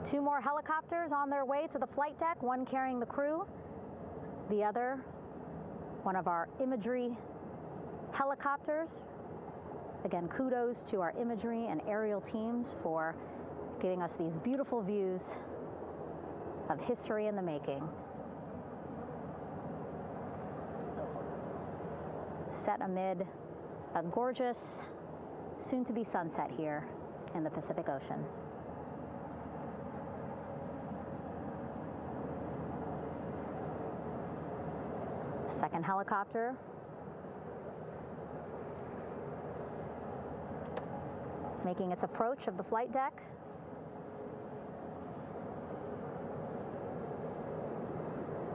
2 more helicopters on their way to the flight deck, one carrying the crew, the other, one of our imagery helicopters. Again, kudos to our imagery and aerial teams for giving us these beautiful views of history in the making. Set amid a gorgeous, soon-to-be sunset here in the Pacific Ocean. Second helicopter making its approach of the flight deck.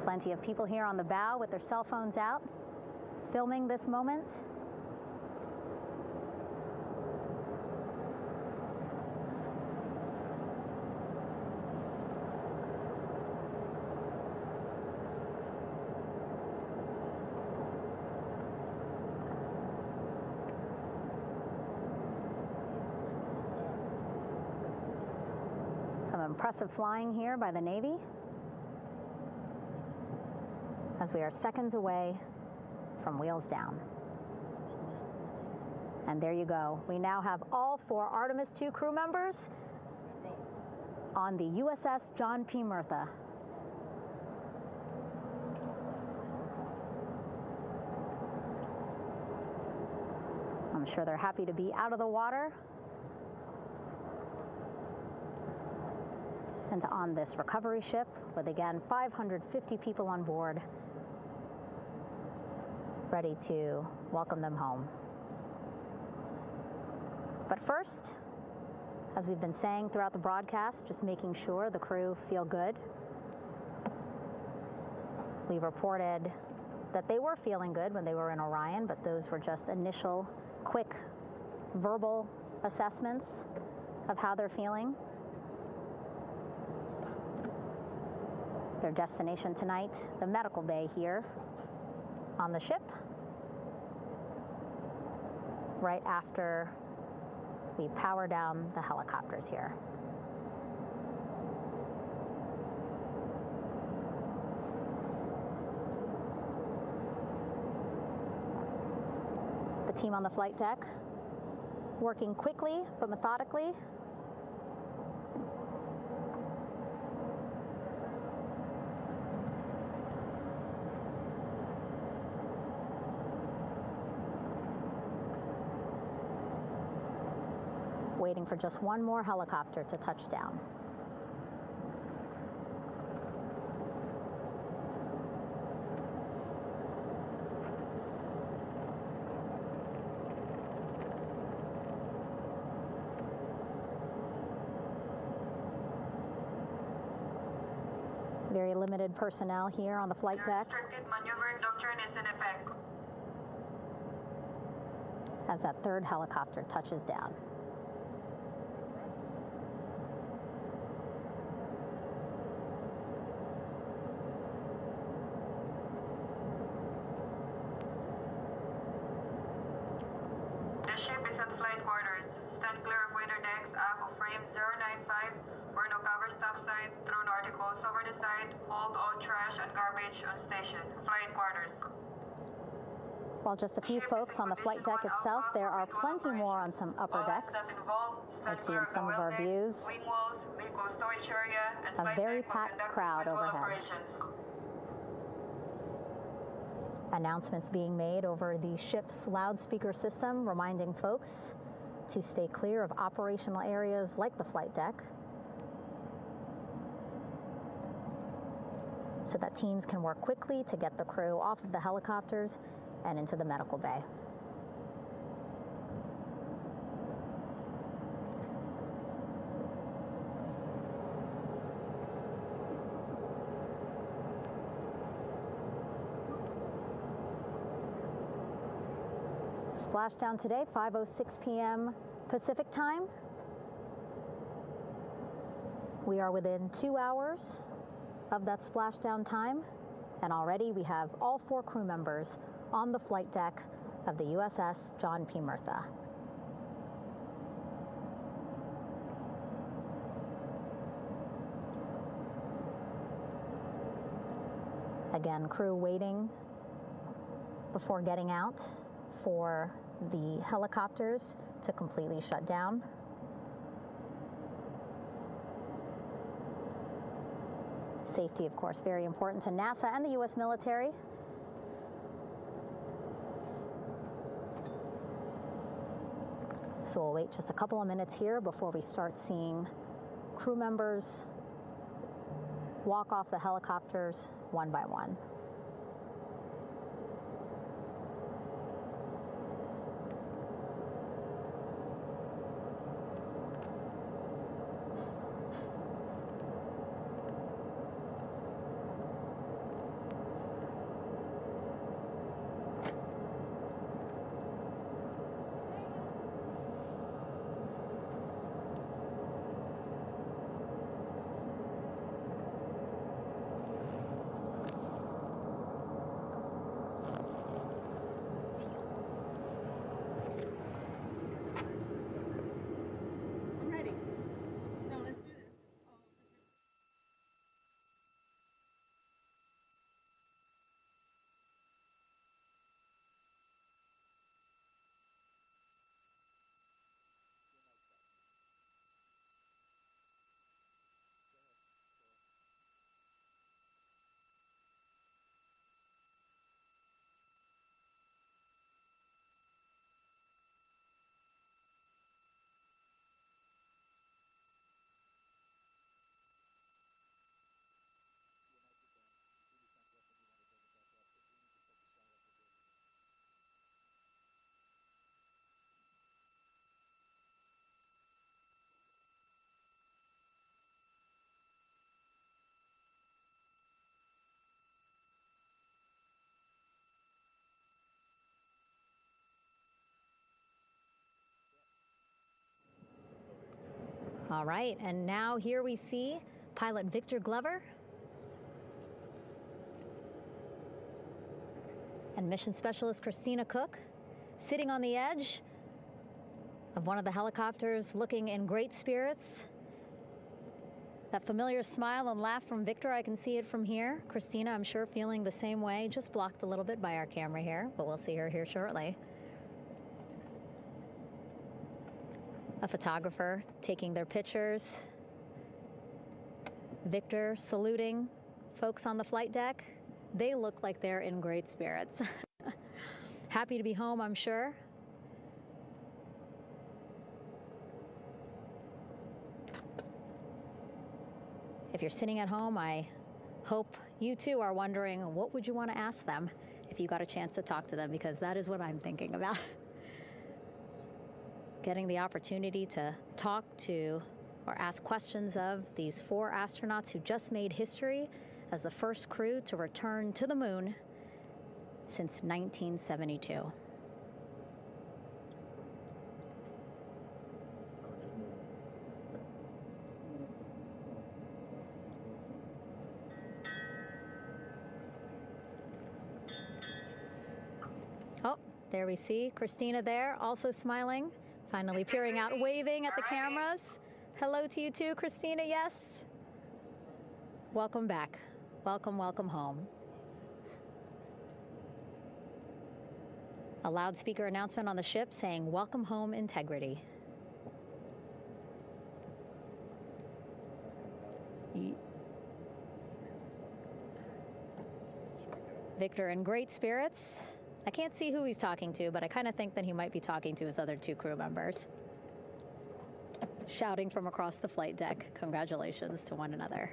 Plenty of people here on the bow with their cell phones out, filming this moment. Some impressive flying here by the Navy, as we are seconds away from wheels down. And there you go. We now have all 4 Artemis II crew members on the USS John P. Murtha. I'm sure they're happy to be out of the water and on this recovery ship with, again, 550 people on board, ready to welcome them home. But first, as we've been saying throughout the broadcast, just making sure the crew feel good. We reported that they were feeling good when they were in Orion, but those were just initial, quick, verbal assessments of how they're feeling. Their destination tonight, the medical bay here on the ship, right after we power down the helicopters here. The team on the flight deck working quickly but methodically. Waiting for just one more helicopter to touch down. Very limited personnel here on the flight deck.
Restricted maneuvering doctrine is in effect.
As that third helicopter touches down. While just a few folks on the flight deck itself, there are plenty more on some upper decks. I see in some of our views a very packed crowd overhead. Announcements being made over the ship's loudspeaker system, reminding folks to stay clear of operational areas like the flight deck, so that teams can work quickly to get the crew off of the helicopters and into the medical bay. Splashdown today, 5:06 p.m. Pacific time. We are within 2 hours of that splashdown time, and already we have all 4 crew members on the flight deck of the USS John P. Murtha. Again, crew waiting before getting out for the helicopters to completely shut down. Safety, of course, very important to NASA and the U.S. military. So we'll wait just a couple of minutes here before we start seeing crew members walk off the helicopters one by one. All right, and now here we see pilot Victor Glover and mission specialist Christina Cook sitting on the edge of one of the helicopters, looking in great spirits. That familiar smile and laugh from Victor, I can see it from here. Christina, I'm sure, feeling the same way, just blocked a little bit by our camera here, but we'll see her here shortly. A photographer taking their pictures. Victor saluting folks on the flight deck. They look like they're in great spirits. Happy to be home, I'm sure. If you're sitting at home, I hope you too are wondering, what would you want to ask them if you got a chance to talk to them? Because that is what I'm thinking about. Getting the opportunity to talk to or ask questions of these 4 astronauts who just made history as the first crew to return to the moon since 1972. Oh, there we see Christina there, also smiling. Finally peering out, waving at the cameras. Hello to you too, Christina, yes. Welcome back. Welcome, welcome home. A loudspeaker announcement on the ship saying, "Welcome home, Integrity." Victor in great spirits. I can't see who he's talking to, but I kind of think that he might be talking to his other 2 crew members. Shouting from across the flight deck, congratulations to one another.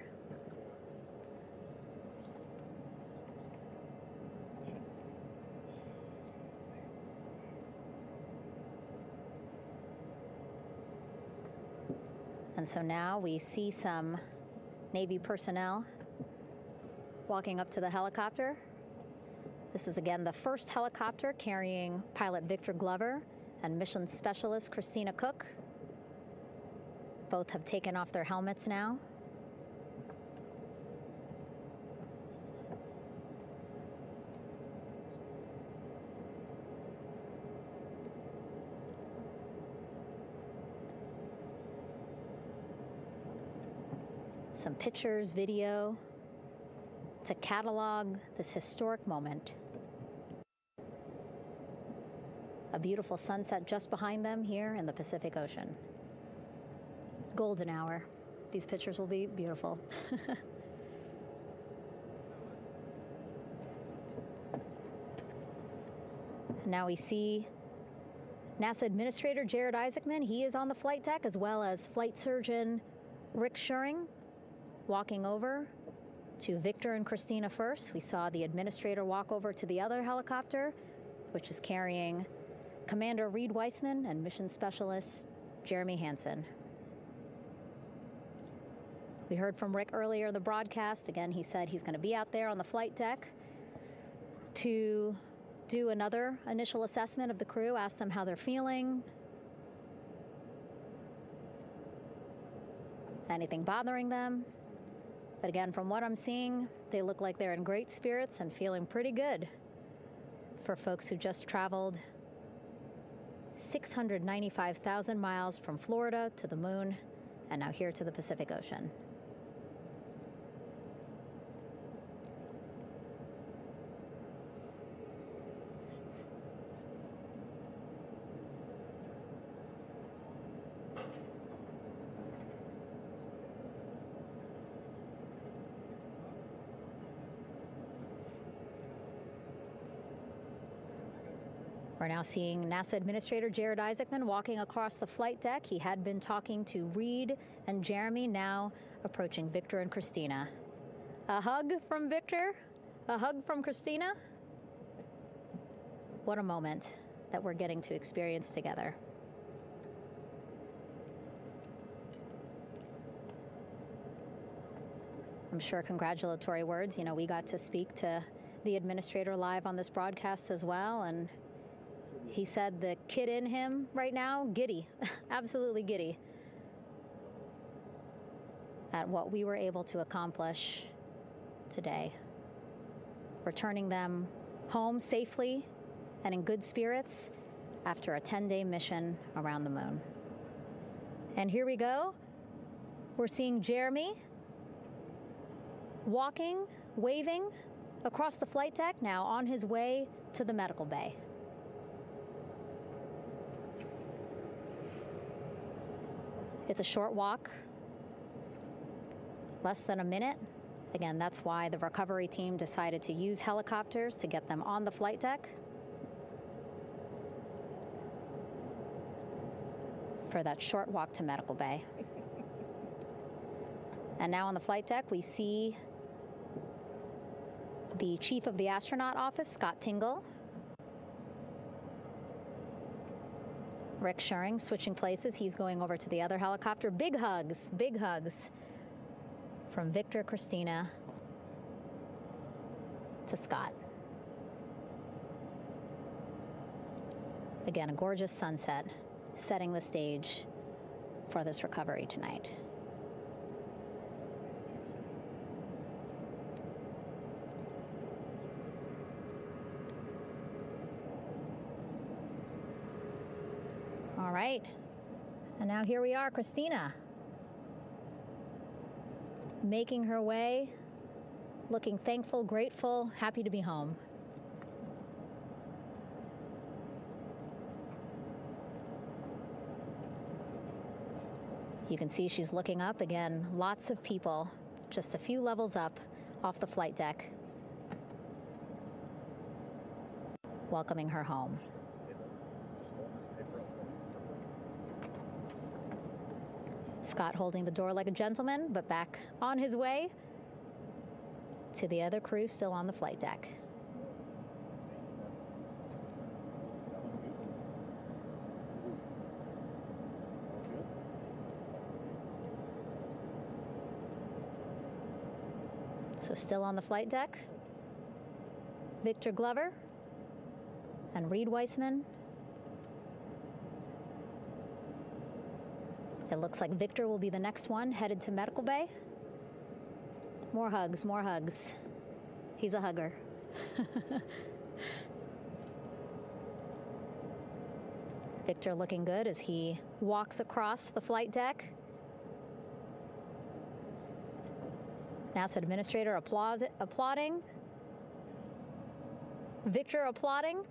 And so now we see some Navy personnel walking up to the helicopter. This is again the first helicopter carrying pilot Victor Glover and mission specialist Christina Cook. Both have taken off their helmets now. Some pictures, video to catalog this historic moment. A beautiful sunset just behind them here in the Pacific Ocean. Golden hour. These pictures will be beautiful. Now we see NASA Administrator Jared Isaacman. He is on the flight deck, as well as Flight Surgeon Rick Schuring walking over to Victor and Christina first. We saw the administrator walk over to the other helicopter, which is carrying Commander Reed Weissman and Mission Specialist Jeremy Hansen. We heard from Rick earlier in the broadcast. Again, he said he's going to be out there on the flight deck to do another initial assessment of the crew, ask them how they're feeling, anything bothering them. But again, from what I'm seeing, they look like they're in great spirits and feeling pretty good for folks who just traveled 695,000 miles from Florida to the moon and now here to the Pacific Ocean. We're now seeing NASA Administrator Jared Isaacman walking across the flight deck. He had been talking to Reed and Jeremy, now approaching Victor and Christina. A hug from Victor, a hug from Christina. What a moment that we're getting to experience together. I'm sure congratulatory words. You know, we got to speak to the administrator live on this broadcast as well, and he said the kid in him right now, giddy, absolutely giddy at what we were able to accomplish today. Returning them home safely and in good spirits after a 10-day mission around the moon. And here we go. We're seeing Jeremy walking, waving across the flight deck, now on his way to the medical bay. It's a short walk, less than a minute. Again, that's why the recovery team decided to use helicopters to get them on the flight deck for that short walk to medical bay. And now on the flight deck, we see the chief of the astronaut office, Scott Tingle. Rick Schuring switching places. He's going over to the other helicopter. Big hugs from Victor, Christina to Scott. Again, a gorgeous sunset setting the stage for this recovery tonight. All right, and now here we are, Christina, making her way, looking thankful, grateful, happy to be home. You can see she's looking up. Again, lots of people, just a few levels up off the flight deck, welcoming her home. Scott holding the door like a gentleman, but back on his way to the other crew still on the flight deck. So still on the flight deck, Victor Glover and Reed Weissman. It looks like Victor will be the next one headed to medical bay. More hugs, more hugs. He's a hugger. Victor looking good as he walks across the flight deck. NASA Administrator applauding. Victor applauding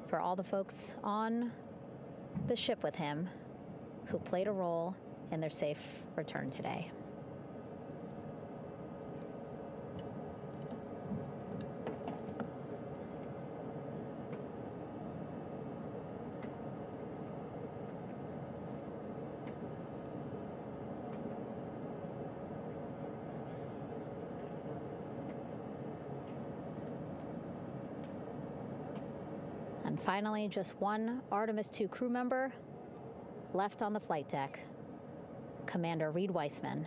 for all the folks on the ship with him who played a role in their safe return today. And finally, just one Artemis II crew member left on the flight deck, Commander Reed Weissman.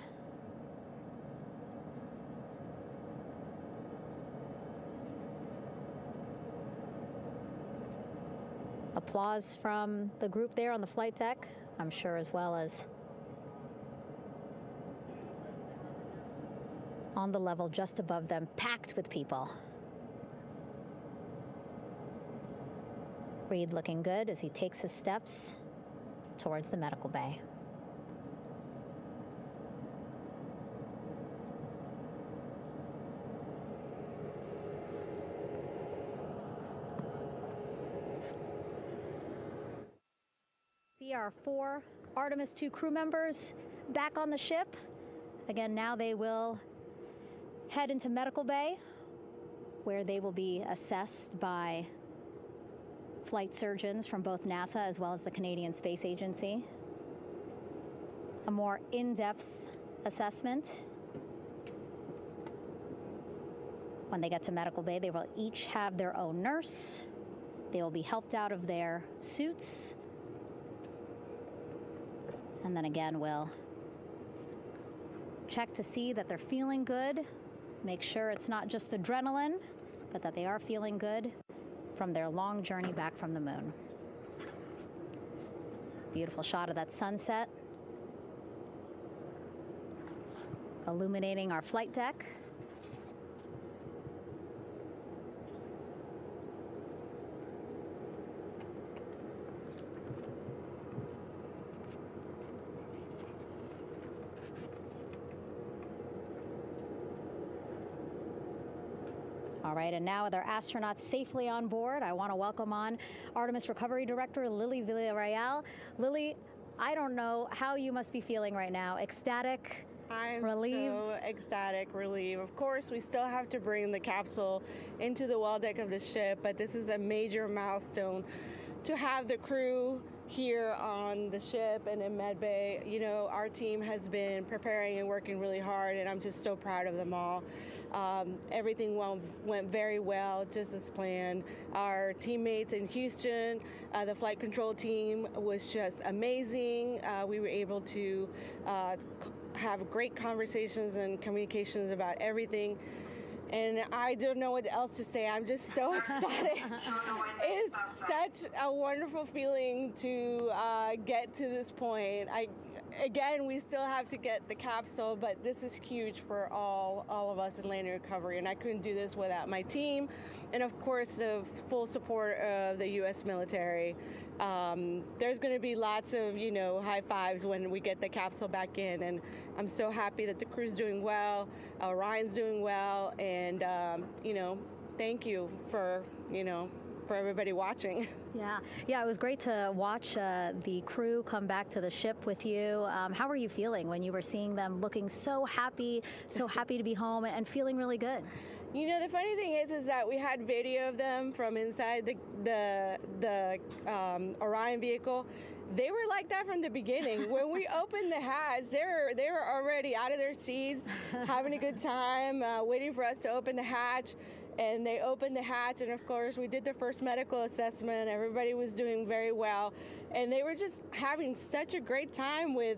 Applause from the group there on the flight deck, I'm sure, as well as on the level just above them, packed with people. Reed looking good as he takes his steps towards the medical bay. See our 4 Artemis II crew members back on the ship. Again, now they will head into medical bay, where they will be assessed by flight surgeons from both NASA as well as the Canadian Space Agency. A more in-depth assessment. When they get to medical bay, they will each have their own nurse. They will be helped out of their suits. And then again, we'll check to see that they're feeling good. Make sure it's not just adrenaline, but that they are feeling good from their long journey back from the moon. Beautiful shot of that sunset, illuminating our flight deck. All right, and now with our astronauts safely on board, I want to welcome on Artemis Recovery Director Lily Villarreal. Lily, I don't know how you must be feeling right now. Ecstatic, relieved?
I'm so ecstatic, relieved. Of course, we still have to bring the capsule into the well deck of the ship, but this is a major milestone to have the crew here on the ship and in med bay. You know, our team has been preparing and working really hard, and I'm just so proud of them all. Everything went very well, just as planned. Our teammates in Houston, the flight control team was just amazing. We were able to have great conversations and communications about everything. And I don't know what else to say. I'm just so ecstatic. It's such a wonderful feeling to get to this point. Again, we still have to get the capsule, but this is huge for all of us in landing recovery, and I couldn't do this without my team, and of course the full support of the U.S. military. There's going to be lots of, high fives when we get the capsule back in, and I'm so happy that the crew's doing well, Ryan's doing well, and thank you for everybody watching.
Yeah, it was great to watch the crew come back to the ship with you. How were you feeling when you were seeing them looking so happy to be home and feeling really good?
The funny thing is that we had video of them from inside the Orion vehicle. They were like that from the beginning. When we opened the hatch, they were already out of their seats, having a good time, waiting for us to open the hatch. And they opened the hatch, and of course we did the first medical assessment. Everybody was doing very well, and they were just having such a great time with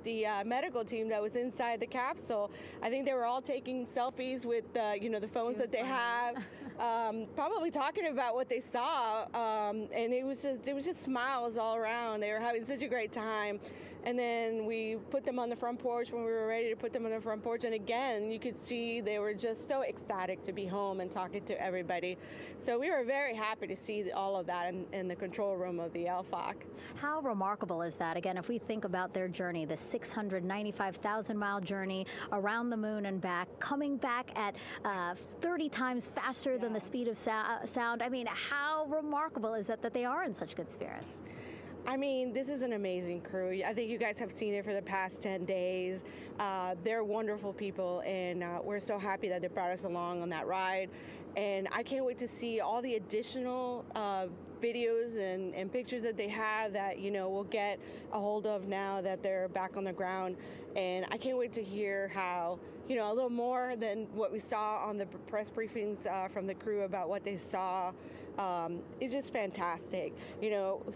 the medical team that was inside the capsule. I think they were all taking selfies with the phones that they have, probably talking about what they saw, and it was just smiles all around. They were having such a great time. And then we put them on the front porch when we were ready to put them on the front porch. And again, you could see they were just so ecstatic to be home and talking to everybody. So we were very happy to see all of that in the control room of the LFOC.
How remarkable is that? Again, if we think about their journey, the 695,000-mile journey around the moon and back, coming back at 30 times faster than the speed of sound. I mean, how remarkable is that they are in such good spirits?
I mean, this is an amazing crew. I think you guys have seen it for the past 10 days. They're wonderful people, and we're so happy that they brought us along on that ride. And I can't wait to see all the additional videos and pictures that they have that, we'll get a hold of now that they're back on the ground. And I can't wait to hear how, a little more than what we saw on the press briefings from the crew about what they saw. It's just fantastic.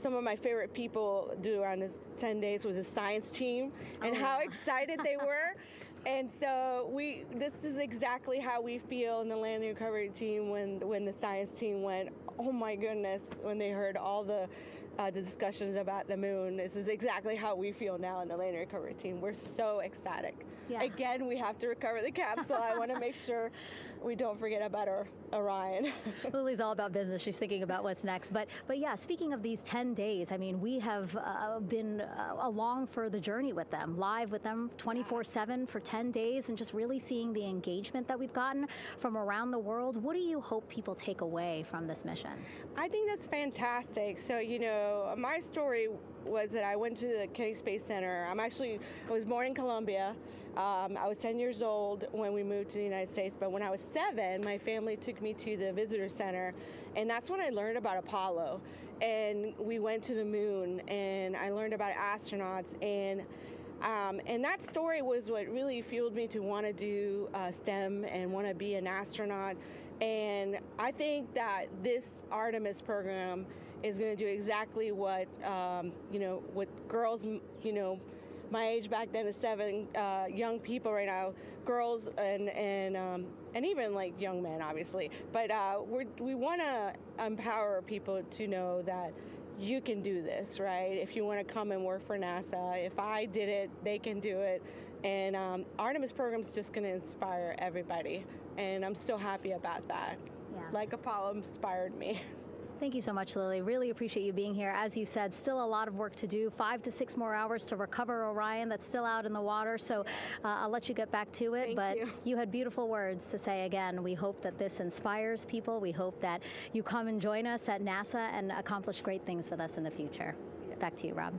Some of my favorite people around this 10 days was the science team and how excited they were. And so this is exactly how we feel in the landing recovery team when the science team went, oh my goodness, when they heard all the discussions about the moon. This is exactly how we feel now in the landing recovery team. We're so ecstatic. Yeah. Again, we have to recover the capsule. I want to make sure we don't forget about our Orion.
Lily's all about business. She's thinking about what's next. But yeah, speaking of these 10 days, I mean, we have been along for the journey with them, live with them 24/7 for 10 days, and just really seeing the engagement that we've gotten from around the world. What do you hope people take away from this mission?
I think that's fantastic. So, my story was that I went to the Kennedy Space Center. I was born in Colombia. I was 10 years old when we moved to the United States, but when I was 7, my family took me to the visitor center, and that's when I learned about Apollo. And we went to the moon, and I learned about astronauts, and that story was what really fueled me to want to do STEM and want to be an astronaut. And I think that this Artemis program is going to do exactly what what girls, my age back then is 7, young people right now, girls and even like young men, obviously. But we want to empower people to know that you can do this, right? If you want to come and work for NASA, if I did it, they can do it. And Artemis program is just going to inspire everybody. And I'm so happy about that. Yeah. Like Apollo inspired me.
Thank you so much, Lily. Really appreciate you being here. As you said, still a lot of work to do. 5 to 6 more hours to recover Orion that's still out in the water. So I'll let you get back to it. But you had beautiful words to say again. We hope that this inspires people. We hope that you come and join us at NASA and accomplish great things with us in the future. Yeah. Back to you, Rob.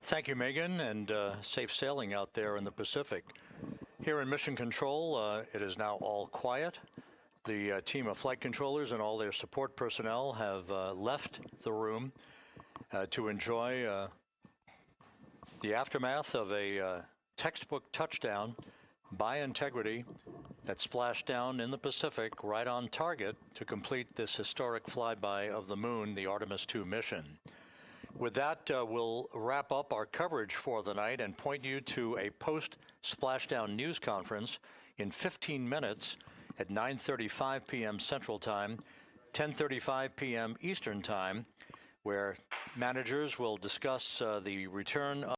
Thank you, Megan, and safe sailing out there in the Pacific. Here in Mission Control, it is now all quiet. The team of flight controllers and all their support personnel have left the room to enjoy the aftermath of a textbook touchdown by Integrity that splashed down in the Pacific right on target to complete this historic flyby of the moon, the Artemis II mission. With that, we'll wrap up our coverage for the night and point you to a post-Splashdown news conference in 15 minutes at 9:35 p.m. Central Time, 10:35 p.m. Eastern Time, where managers will discuss the return